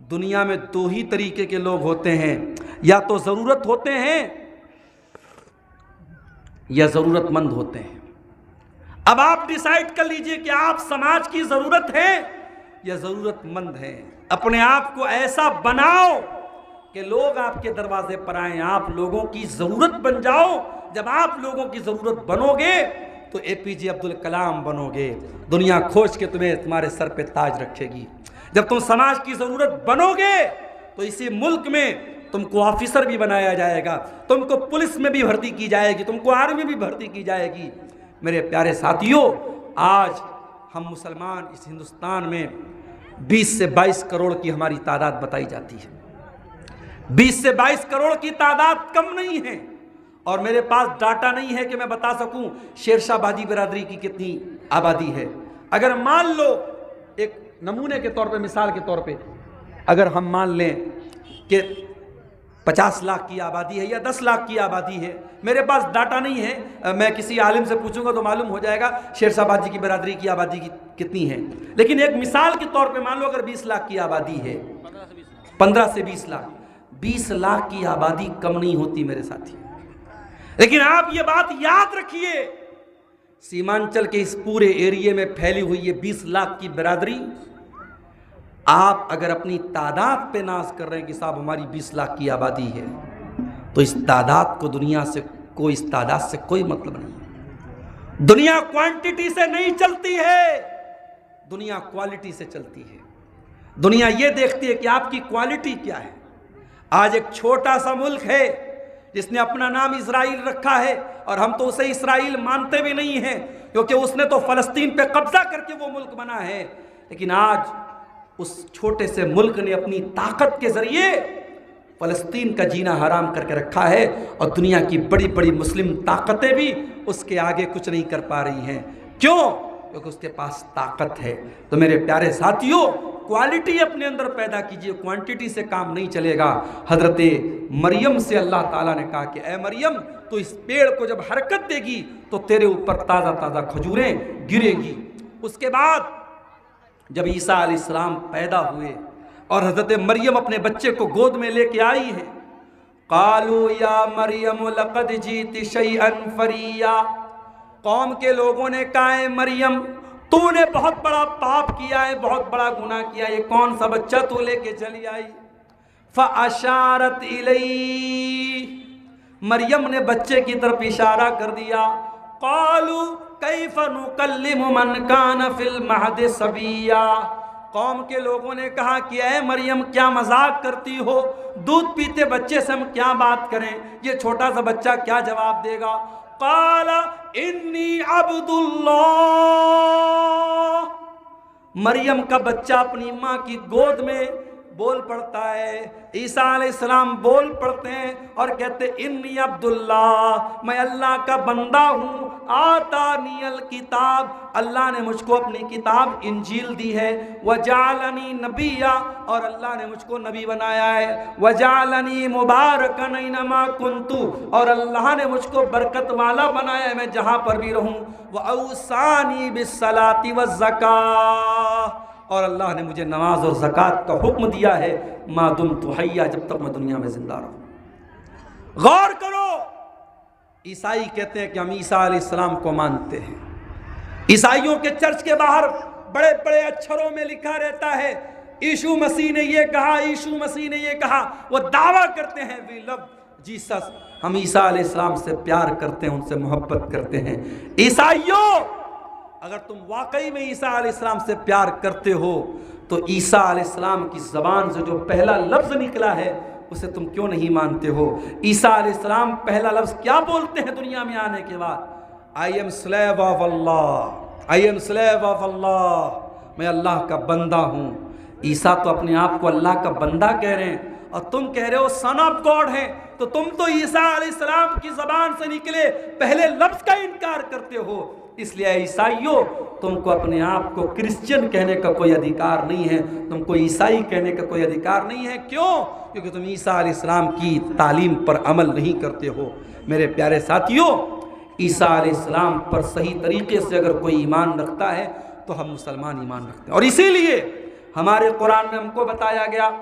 दुनिया में दो ही तरीके के लोग होते हैं, या तो ज़रूरत होते हैं या ज़रूरतमंद होते हैं। अब आप डिसाइड कर लीजिए कि आप समाज की ज़रूरत है या ज़रूरतमंद है। अपने आप को ऐसा बनाओ कि लोग आपके दरवाजे पर आएं, आप लोगों की ज़रूरत बन जाओ। जब आप लोगों की ज़रूरत बनोगे तो APJ अब्दुल कलाम बनोगे, दुनिया खोज के तुम्हारे सर पे ताज रखेगी। जब तुम समाज की ज़रूरत बनोगे तो इसी मुल्क में तुमको ऑफिसर भी बनाया जाएगा, तुमको पुलिस में भी भर्ती की जाएगी, तुमको आर्मी भी भर्ती की जाएगी। मेरे प्यारे साथियों, आज हम मुसलमान इस हिंदुस्तान में 20 से 22 करोड़ की हमारी तादाद बताई जाती है। 20 से 22 करोड़ की तादाद कम नहीं है, और मेरे पास डाटा नहीं है कि मैं बता सकूं शेरशाहबादी बिरादरी की कितनी आबादी है। अगर मान लो, एक नमूने के तौर पे, मिसाल के तौर पे, अगर हम मान लें कि 50 लाख की आबादी है या 10 लाख की आबादी है, मेरे पास डाटा नहीं है, मैं किसी आलिम से पूछूंगा तो मालूम हो जाएगा शेरशाहबादी की बिरादरी की आबादी कितनी है। लेकिन एक मिसाल के तौर पे मान लो अगर 20 लाख की आबादी है, 15 से 20 लाख, 20 लाख की आबादी कम नहीं होती मेरे साथी। लेकिन आप ये बात याद रखिए, सीमांचल के इस पूरे एरिया में फैली हुई ये 20 लाख की बिरादरी, आप अगर अपनी तादाद पे नाज कर रहे हैं कि साहब हमारी 20 लाख की आबादी है, तो इस तादाद को इस तादाद से कोई मतलब नहीं। दुनिया क्वांटिटी से नहीं चलती है, दुनिया क्वालिटी से चलती है। दुनिया ये देखती है कि आपकी क्वालिटी क्या है। आज एक छोटा सा मुल्क है जिसने अपना नाम इजराइल रखा है, और हम तो उसे इस्राइल मानते भी नहीं हैं, क्योंकि उसने तो फ़लस्तीन पे कब्जा करके वो मुल्क बना है। लेकिन आज उस छोटे से मुल्क ने अपनी ताकत के जरिए फ़लस्तीन का जीना हराम करके रखा है, और दुनिया की बड़ी बड़ी मुस्लिम ताकतें भी उसके आगे कुछ नहीं कर पा रही हैं। क्यों? क्योंकि उसके पास ताकत है। तो मेरे प्यारे साथियों, क्वालिटी अपने अंदर पैदा कीजिए, क्वांटिटी से काम नहीं चलेगा। हजरत मरियम से अल्लाह ताला ने कहा कि ए मरियम, तो इस पेड़ को जब हरकत देगी तो तेरे ऊपर ताज़ा ताज़ा खजूरें गिरेगी। उसके बाद जब ईसा अलैहिस्सलाम पैदा हुए और हजरत मरियम अपने बच्चे को गोद में लेके आई है, कालू या मरियम लक़द जीति शैअन फरिया, कौम के लोगों ने कहा है मरियम तूने बहुत बड़ा पाप किया है, बहुत बड़ा गुनाह किया है, ये कौन सा बच्चा तू लेके चली आई। फ़अशारत इलैहि, मरियम ने बच्चे की तरफ इशारा कर दिया। क़ालू कैफ़ नुकल्लिमु मन कान फ़िल महद सबिया, कौम के लोगों ने कहा कि ऐ मरियम क्या मजाक करती हो, दूध पीते बच्चे से हम क्या बात करें, ये छोटा सा बच्चा क्या जवाब देगा। क़ाला इन्नी अब्दुल्लाह, मरियम का बच्चा अपनी माँ की गोद में बोल पड़ता है, ईसा अलैहिस्सलाम बोल पड़ते हैं और कहते इन्नी अब्दुल्ला, मैं अल्लाह का बंदा हूँ, आतानियल किताब, अल्लाह ने मुझको अपनी किताब इंजील दी है, वजालनी नबिया, और अल्लाह ने मुझको नबी बनाया है, वजालनी मुबारकन ऐनमा कुन्तु, और अल्लाह ने मुझको बरकत वाला बनाया है मैं जहाँ पर भी रहूँ, व औसानी बिस्सलाति वज़्ज़काह, और अल्लाह ने मुझे नमाज और ज़कात का हुक्म दिया है मादुम तो हय्या, जब तक मैं दुनिया में जिंदा रहूं। गौर करो, ईसाई कहते हैं कि हम ईसा अलैहिस्सलाम को मानते हैं। ईसाइयों के चर्च के बाहर बड़े बड़े अक्षरों में लिखा रहता है यीशु मसीह ने ये कहा, यीशु मसीह ने ये कहा। वो दावा करते हैं वी लव जीसस, हम ईसा अलैहिस्सलाम से प्यार करते हैं, उनसे मोहब्बत करते हैं। ईसाइयों, अगर तुम वाकई में ईसा अलैहिस्सलाम से प्यार करते हो तो ईसा अलैहिस्सलाम की ज़बान से जो पहला लफ्ज़ निकला है उसे तुम क्यों नहीं मानते हो? ईसा अलैहिस्सलाम पहला लफ्ज़ क्या बोलते हैं दुनिया में आने के बाद? I am slave of Allah, I am slave of Allah, मैं अल्लाह का बंदा हूँ। ईसा तो अपने आप को अल्लाह का बंदा कह रहे हैं और तुम कह रहे हो सन ऑफ गॉड है, तो तुम तो ईसा अलैहिस्सलाम की ज़बान से निकले पहले लफ्ज़ का इनकार करते हो। इसलिए ईसाइयों, तुमको अपने आप को क्रिश्चियन कहने का कोई अधिकार नहीं है, तुमको ईसाई कहने का कोई अधिकार नहीं है। क्यों? क्योंकि तुम ईसा अलैहिस्सलाम की तालीम पर अमल नहीं करते हो। मेरे प्यारे साथियों, ईसा अलैहिस्सलाम पर सही तरीके से अगर कोई ईमान रखता है तो हम मुसलमान ईमान रखते हैं। और इसीलिए हमारे कुरान में हमको बताया गया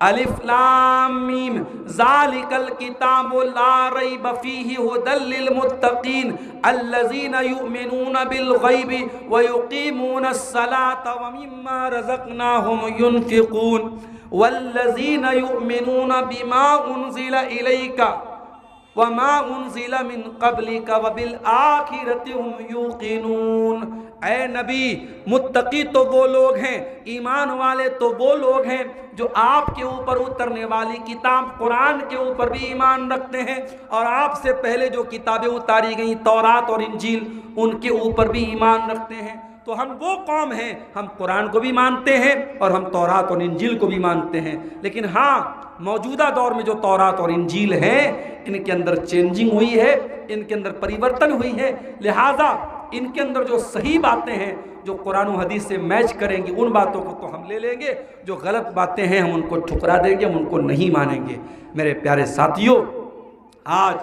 अलिफ लाम मीम ज़ालिकल किताबु ला रैब फीहि हुदल लिल मुत्तकीन अल्लज़ीना युमिनूना बिल गैबि व युकीमूनस सलाता व मिम्मा रज़क़नाहुम युनफ़िक़ून वल्लज़ीना युमिनूना बिमा उनज़िला इलैका व मा उनज़िला मिन क़ब्लिका व बिल आखिरति हुम युक़िनून। ऐ नबी, मुत्तकी तो वो लोग हैं, ईमान वाले तो वो लोग हैं जो आपके ऊपर उतरने वाली किताब कुरान के ऊपर भी ईमान रखते हैं और आपसे पहले जो किताबें उतारी गई तौरात और इंजील उनके ऊपर भी ईमान रखते हैं। तो हम वो कौम हैं, हम कुरान को भी मानते हैं और हम तौरात और इंजील को भी मानते हैं। लेकिन हाँ, मौजूदा दौर में जो तौरात और इंजील हैं इनके अंदर चेंजिंग हुई है, इनके अंदर परिवर्तन हुई है, लिहाजा इनके अंदर जो सही बातें हैं जो कुरान और हदीस से मैच करेंगी उन बातों को तो हम ले लेंगे, जो गलत बातें हैं हम उनको ठुकरा देंगे, हम उनको नहीं मानेंगे। मेरे प्यारे साथियों, आज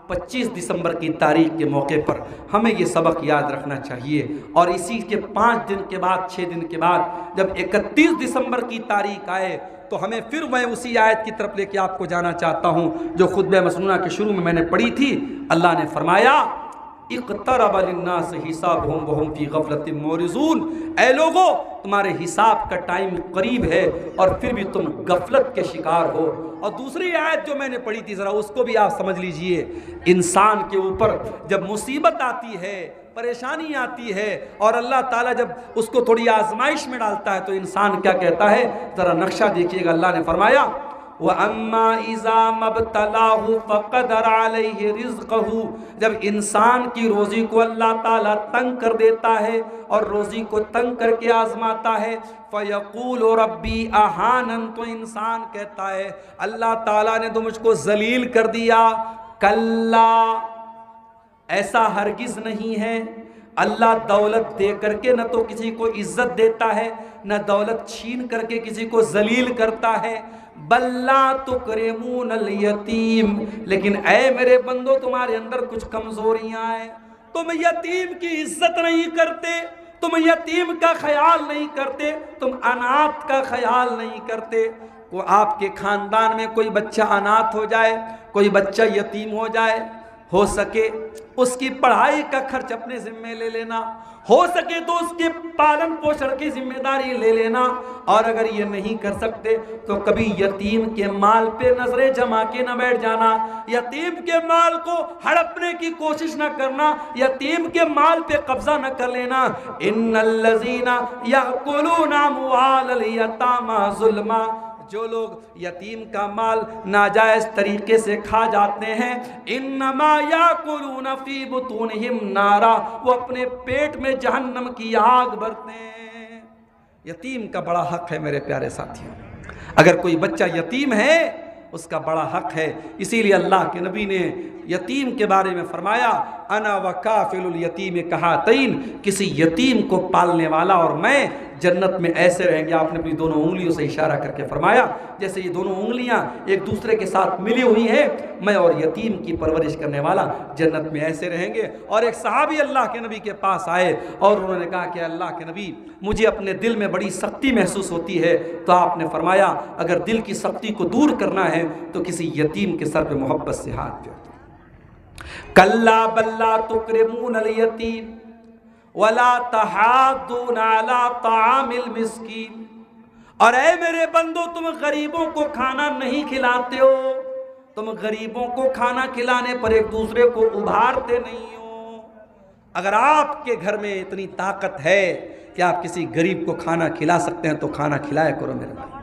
25 दिसंबर की तारीख के मौके पर हमें ये सबक याद रखना चाहिए और इसी के 5 दिन के बाद 6 दिन के बाद जब 31 दिसंबर की तारीख आए तो हमें फिर मैं उसी आयत की तरफ लेके आपको जाना चाहता हूँ जो खुतबे मसनूना के शुरू में मैंने पढ़ी थी। अल्लाह ने फरमाया इक़्तरब लिन्नास हिसाबुहुम व हुम फी गफ़लतिन मुरिज़ून, ऐ लोगो तुम्हारे हिसाब का टाइम करीब है और फिर भी तुम गफलत के शिकार हो। और दूसरी आयत जो मैंने पढ़ी थी ज़रा उसको भी आप समझ लीजिए। इंसान के ऊपर जब मुसीबत आती है, परेशानी आती है और अल्लाह ताला जब उसको थोड़ी आजमाइश में डालता है तो इंसान क्या कहता है, ज़रा नक्शा देखिएगा। अल्लाह ने फरमाया व अम्मा इज़ा मब्तलाहु फ़क़दर अलैहि रिज़्क़हु, जब इंसान की रोज़ी को अल्लाह ताला तंग कर देता है और रोज़ी को तंग करके आजमाता है, फ़यक़ूलु रब्बी अहानन, तो इंसान कहता है अल्लाह ताला ने तो मुझको ज़लील कर दिया। कल्ला, ऐसा हरगिज़ नहीं है। अल्लाह दौलत दे करके न तो किसी को इज्जत देता है न दौलत छीन करके किसी को जलील करता है। बल्ला तुकरिमूनल यतीम, लेकिन ऐ मेरे बंदो तुम्हारे अंदर कुछ कमजोरियां हैं, तुम यतीम की इज्जत नहीं करते, तुम यतीम का ख्याल नहीं करते, तुम अनाथ का ख्याल नहीं करते। को आपके खानदान में कोई बच्चा अनाथ हो जाए, कोई बच्चा यतीम हो जाए, हो सके उसकी पढ़ाई का खर्च अपने जिम्मे ले लेना, हो सके तो उसके पालन पोषण की जिम्मेदारी ले लेना। और अगर ये नहीं कर सकते तो कभी यतीम के माल पे नजरें जमा के न बैठ जाना, यतीम के माल को हड़पने की कोशिश न करना, यतीम के माल पे कब्जा न कर लेना। इन्नल्लज़ीना याकुलूना अम्वालल यतामा ज़ुल्मा, जो लोग यतीम का माल नाजायज तरीके से खा जाते हैं, इन्नमा याकुलूना फी बुतूनिहिम नारा, वो अपने पेट में जहन्नम की आग भरते हैं। यतीम का बड़ा हक है मेरे प्यारे साथियों। अगर कोई बच्चा यतीम है उसका बड़ा हक है। इसीलिए अल्लाह के नबी ने यतीम के बारे में फरमाया, अना व काफिलुल यतीम कहातैन, किसी यतीम को पालने वाला और मैं जन्नत में ऐसे रहेंगे। आपने अपनी दोनों उंगलियों से इशारा करके फरमाया जैसे ये दोनों उंगलियां एक दूसरे के साथ मिली हुई हैं, मैं और यतीम की परवरिश करने वाला जन्नत में ऐसे रहेंगे। और एक सहाबी अल्लाह के नबी के पास आए और उन्होंने कहा कि अल्लाह के नबी, मुझे अपने दिल में बड़ी सख्ती महसूस होती है। तो आपने फरमाया अगर दिल की सख्ती को दूर करना है तो किसी यतीम के सर पे मोहब्बत से हाथ फेर दो। कल्ला बल्ला तुकरिमून अल यतीम वला तहाद्दून अला तामिल मिस्कीन। और ऐ मेरे बंदो, तुम गरीबों को खाना नहीं खिलाते हो, तुम गरीबों को खाना खिलाने पर एक दूसरे को उभारते नहीं हो। अगर आपके घर में इतनी ताकत है कि आप किसी गरीब को खाना खिला सकते हैं तो खाना खिलाया करो मेरे भाई।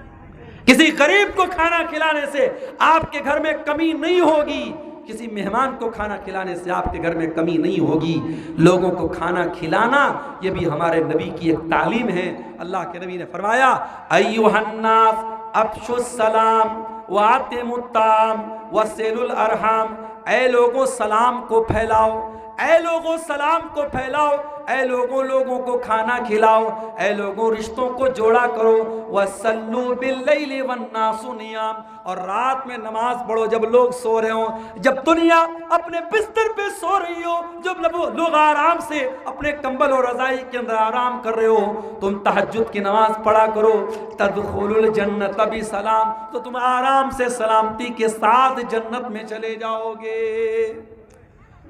किसी गरीब को खाना खिलाने से आपके घर में कमी नहीं होगी, किसी मेहमान को खाना खिलाने से आपके घर में कमी नहीं होगी। लोगों को खाना खिलाना ये भी हमारे नबी की एक तालीम है। अल्लाह के नबी ने फरमाया, अय्युहन्नास अफ्शुस सलाम व आतिमुत्ताम व सिलुल अरहम। ऐ लोगों सलाम को फैलाओ, ऐ लोगों सलाम को फैलाओ, ऐ लोगों को खाना खिलाओ, ऐ लोगों रिश्तों को जोड़ा करो। वसल्लू बिल्लैलि वन्नासु नियाम। और रात में नमाज पढ़ो जब लोग सो रहे हो, जब दुनिया अपने बिस्तर पे सो रही हो, जब लोग आराम से अपने कंबल और रजाई के अंदर आराम कर रहे हो, तुम तहज्जुद की नमाज पढ़ा करो। तदखुलुल जन्नत बिसलाम, तो तुम आराम से सलामती के साथ जन्नत में चले जाओगे।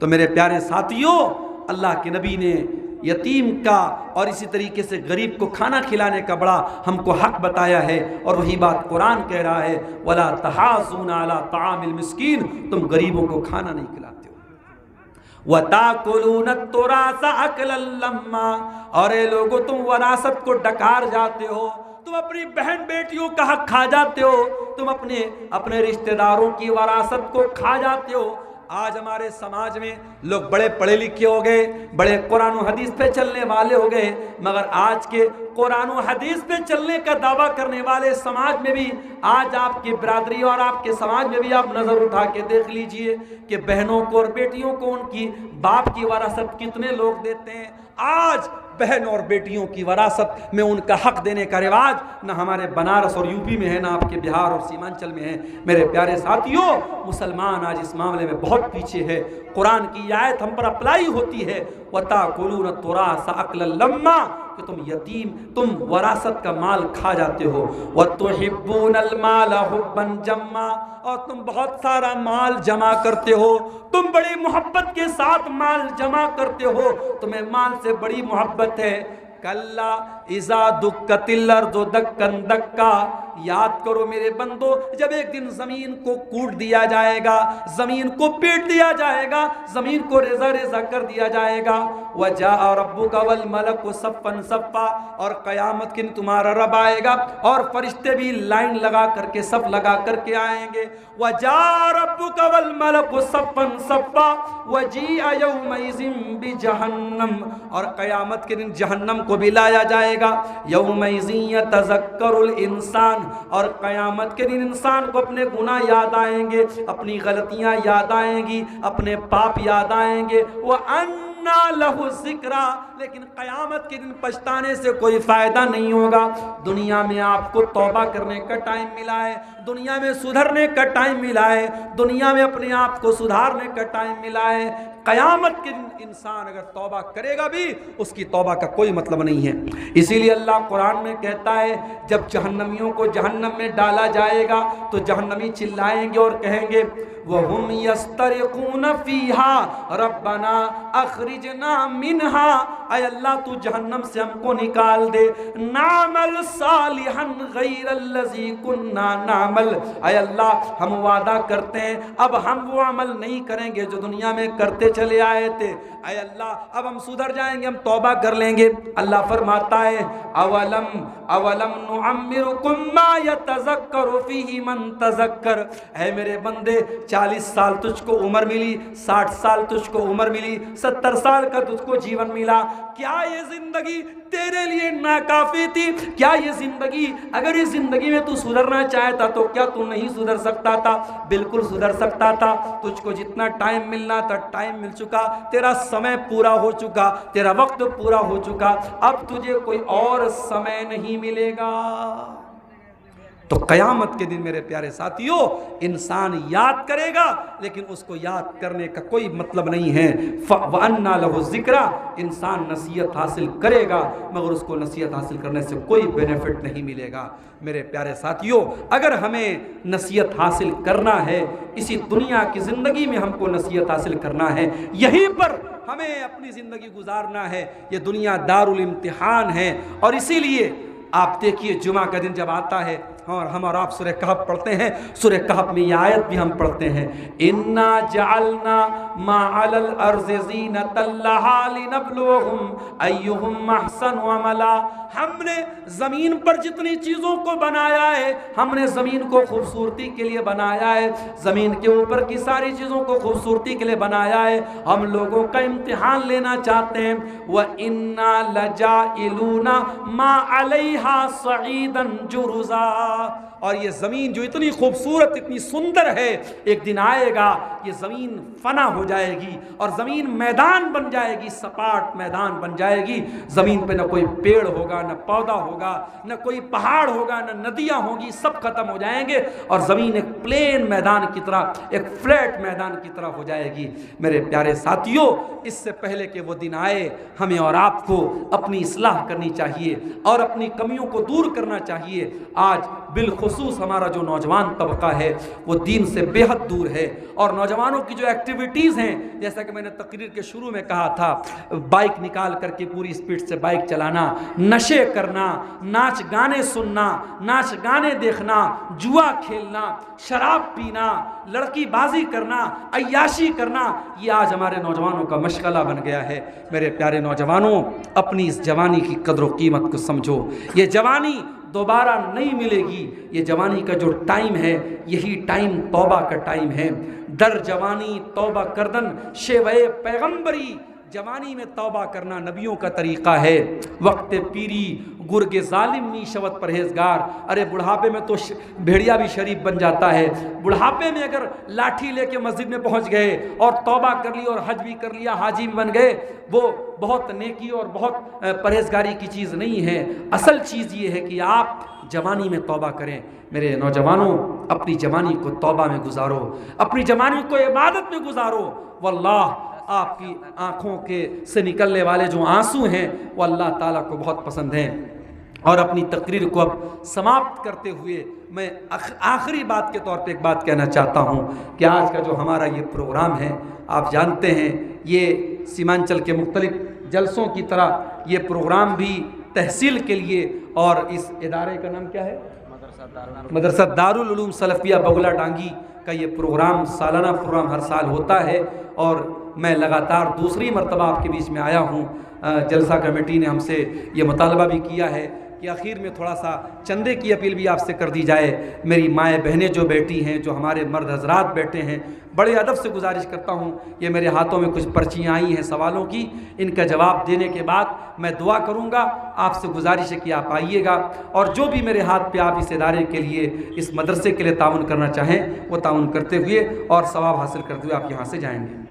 तो मेरे प्यारे साथियों, अल्लाह के नबी ने यतीम का और इसी तरीके से गरीब को खाना खिलाने का बड़ा हमको हक बताया है। और वही बात कुरान कह रहा है, वला तहाज़ूना अला तामिल मिस्कीन, तुम गरीबों को खाना नहीं खिलाते हो। वताकुलून तुरासा अकलन लम्मा, और ये लोगों तुम वरासत को डकार जाते हो, तुम अपनी बहन बेटियों का हक खा जाते हो, तुम अपने रिश्तेदारों की वरासत को खा जाते हो। आज हमारे समाज में लोग बड़े पढ़े लिखे हो गए, बड़े कुरान और हदीस पे चलने वाले हो गए, मगर आज के कुरान और हदीस पे चलने का दावा करने वाले समाज में भी, आज आपकी बिरादरी और आपके समाज में भी आप नजर उठा के देख लीजिए कि बहनों को और बेटियों को उनकी बाप की वरासत कितने लोग देते हैं। आज बहन और बेटियों की वरासत में उनका हक देने का रिवाज ना हमारे बनारस और यूपी में है, ना आपके बिहार और सीमांचल में है। मेरे प्यारे साथियों, मुसलमान आज इस मामले में बहुत पीछे है। कुरान की आयत हम पर अप्लाई होती है, वताकुलून तुरासा अकलन लम्मा, कि तुम वरासत का माल खा जाते हो। वतुहिब्बूनल माल हुब्बन जम्मा, और तुम बहुत सारा माल जमा करते हो, तुम बड़ी मोहब्बत के साथ माल जमा करते हो, तुम्हें माल से बड़ी मोहब्बत है। कल्ला इज़ा दुक्कतिल अर्दु दक्कन दक्का, याद करो मेरे बंदो, जब एक दिन जमीन को कूट दिया जाएगा, जमीन को पीट दिया जाएगा, जमीन को रेजा रेजा कर दिया जाएगा। वजा रब्बुका वल मलकु सफ़्फ़न सफ़्फ़ा, और क़यामत के दिन तुम्हारा रब आएगा और फरिश्ते भी लाइन लगा करके सब लगा करके आएंगे। वजा रब्बुका वल मलकु सफ़्फ़न सफ़्फ़ा वजीअ यौमइज़िन बिजहन्नम, और क़यामत के दिन जहन्नम को भी लाया जाएगा। यौमइज़िन यतज़क्करुल इंसान, और क़यामत के दिन इंसान को अपने गुनाह याद आएंगे, अपनी गलतियां याद आएंगी, अपने पाप याद आएंगे। वह अन्ना लहु ज़िक्रा, लेकिन क़यामत के दिन पछताने से कोई फ़ायदा नहीं होगा। दुनिया में आपको तौबा करने का टाइम मिला है, दुनिया में सुधरने का टाइम मिला है, दुनिया में अपने आप को सुधारने का टाइम मिला है। क़यामत के दिन इंसान अगर तौबा करेगा भी, उसकी तौबा का कोई मतलब नहीं है। इसीलिए अल्लाह कुरान में कहता है, जब जहन्नमियों को जहन्नम में डाला जाएगा तो जहन्नमी चिल्लाएंगे और कहेंगे, वहुम यस्तरिकून फीहा रब्बना अखरिजना मिनहा, ऐ अल्लाह तू जहन्नम से हमको निकाल दे, नामल सालिहन गैरल्लज़ी कुन्ना नामल, ऐ अल्लाह हम वादा करते हैं अब हम वो अमल नहीं करेंगे जो दुनिया में करते चले आए थे। ऐ अल्लाह अब हम सुधर जाएंगे, हम तौबा कर लेंगे। अल्लाह फरमाता है, अवलम नुअम्मिरुकुम मा यतज़क्करु फीही मन तज़क्कर, ऐ मेरे बंदे, क्या 40 साल तुझको उम्र मिली, 60 साल तुझको उम्र मिली, 70 साल का तुझको जीवन मिला, क्या ये जिंदगी तेरे लिए नाकाफी थी? क्या ये जिंदगी, अगर इस जिंदगी में तू सुधरना चाहता तो क्या तू नहीं सुधर सकता था? बिल्कुल सुधर सकता था। तुझको जितना टाइम मिलना था टाइम मिल चुका, तेरा समय पूरा हो चुका, तेरा वक्त पूरा हो चुका, अब तुझे कोई और समय नहीं मिलेगा। तो कयामत के दिन मेरे प्यारे साथियों इंसान याद करेगा, लेकिन उसको याद करने का कोई मतलब नहीं है। वअन्ना लहु ज़िक्रा, इंसान नसीहत हासिल करेगा मगर उसको नसीहत हासिल करने से कोई बेनिफिट नहीं मिलेगा। मेरे प्यारे साथियों, अगर हमें नसीहत हासिल करना है, इसी दुनिया की ज़िंदगी में हमको नसीहत हासिल करना है, यहीं पर हमें अपनी ज़िंदगी गुजारना है। ये दुनिया दारुल इम्तिहान है। और इसीलिए आप देखिए जुमा का दिन जब आता है और हम और आप सूरह कहफ पढ़ते हैं, सूरह कहफ में ये आयत भी हम पढ़ते हैं, इन्ना जअलना मा अलल अर्ज़ि ज़ीनतल लहा लिनब्लुहुम अय्युहुम अहसनु अमला। हमने ज़मीन पर जितनी चीज़ों को बनाया है, हमने ज़मीन को खूबसूरती के लिए बनाया है, ज़मीन के ऊपर की सारी चीज़ों को खूबसूरती के लिए बनाया है। हम लोगों का इम्तिहान लेना चाहते हैं। व इन्ना लजाइलूना मा अलैहा सईदन जुरुज़ा। और ये ज़मीन जो इतनी खूबसूरत, इतनी सुंदर है, एक दिन आएगा ये ज़मीन फना हो जाएगी और ज़मीन मैदान बन जाएगी, सपाट मैदान बन जाएगी। ज़मीन पे न कोई पेड़ होगा, न पौधा होगा, न कोई पहाड़ होगा, न नदियाँ होगी, सब खत्म हो जाएंगे और ज़मीन एक प्लेन मैदान की तरह, एक फ्लैट मैदान की तरह हो जाएगी। मेरे प्यारे साथियों, इससे पहले कि वो दिन आए, हमें और आपको अपनी इस्लाह करनी चाहिए और अपनी कमियों को दूर करना चाहिए। आज बिलखुसूस हमारा जो नौजवान तबका है वो दीन से बेहद दूर है और नौजवानों की जो एक्टिविटीज़ हैं, जैसा कि मैंने तकरीर के शुरू में कहा था, बाइक निकाल करके पूरी स्पीड से बाइक चलाना, नशे करना, नाच गाने सुनना, नाच गाने देखना, जुआ खेलना, शराब पीना, लड़की बाजी करना, अय्याशी करना, ये आज हमारे नौजवानों का मशगला बन गया है। मेरे प्यारे नौजवानों, अपनी इस जवानी की कदर व कीमत को समझो। ये जवानी दोबारा नहीं मिलेगी। ये जवानी का जो टाइम है, यही टाइम तौबा का टाइम है। दर जवानी तौबा करदन शेवे पैगंबरी, जवानी में तौबा करना नबियों का तरीक़ा है। वक्त पीरी गुर्गे जालिम नी शवत परहेजगार। अरे बुढ़ापे में तो भेड़िया भी शरीफ बन जाता है। बुढ़ापे में अगर लाठी लेके मस्जिद में पहुंच गए और तौबा कर ली और हज भी कर लिया, हाजी भी बन गए, वो बहुत नेकी और बहुत परहेजगारी की चीज़ नहीं है। असल चीज़ ये है कि आप जवानी में तौबा करें। मेरे नौजवानों, अपनी जवानी को तौबा में गुजारो, अपनी जवानी को इबादत में गुजारो। वल्लाह आपकी आँखों के से निकलने वाले जो आंसू हैं वो अल्लाह ताला को बहुत पसंद हैं। और अपनी तकरीर को अब समाप्त करते हुए मैं आखिरी बात के तौर पे एक बात कहना चाहता हूँ कि आज का जो हमारा ये प्रोग्राम है, आप जानते हैं ये सीमांचल के मुख्तलिफ जलसों की तरह ये प्रोग्राम भी तहसील के लिए, और इस इदारे का नाम क्या है, मदरसा दारुल उलूम सलफिया बगुला डांगी का ये प्रोग्राम, सालाना प्रोग्राम हर साल होता है। और मैं लगातार दूसरी मरतबा आपके बीच में आया हूँ। जलसा कमेटी ने हमसे ये मुतालबा भी किया है कि आखिर में थोड़ा सा चंदे की अपील भी आपसे कर दी जाए। मेरी माएँ बहनें जो बैठी हैं, जो हमारे मर्द हजरात बैठे हैं, बड़े अदब से गुजारिश करता हूँ, ये मेरे हाथों में कुछ पर्चियाँ आई हैं सवालों की, इनका जवाब देने के बाद मैं दुआ करूँगा। आपसे गुजारिश है कि आप आइएगा और जो भी मेरे हाथ पे आप इस इदारे के लिए, इस मदरसे के लिए ताउन करना चाहें वो ताउन करते हुए और सवाब हासिल करते हुए आप यहाँ से जाएंगे।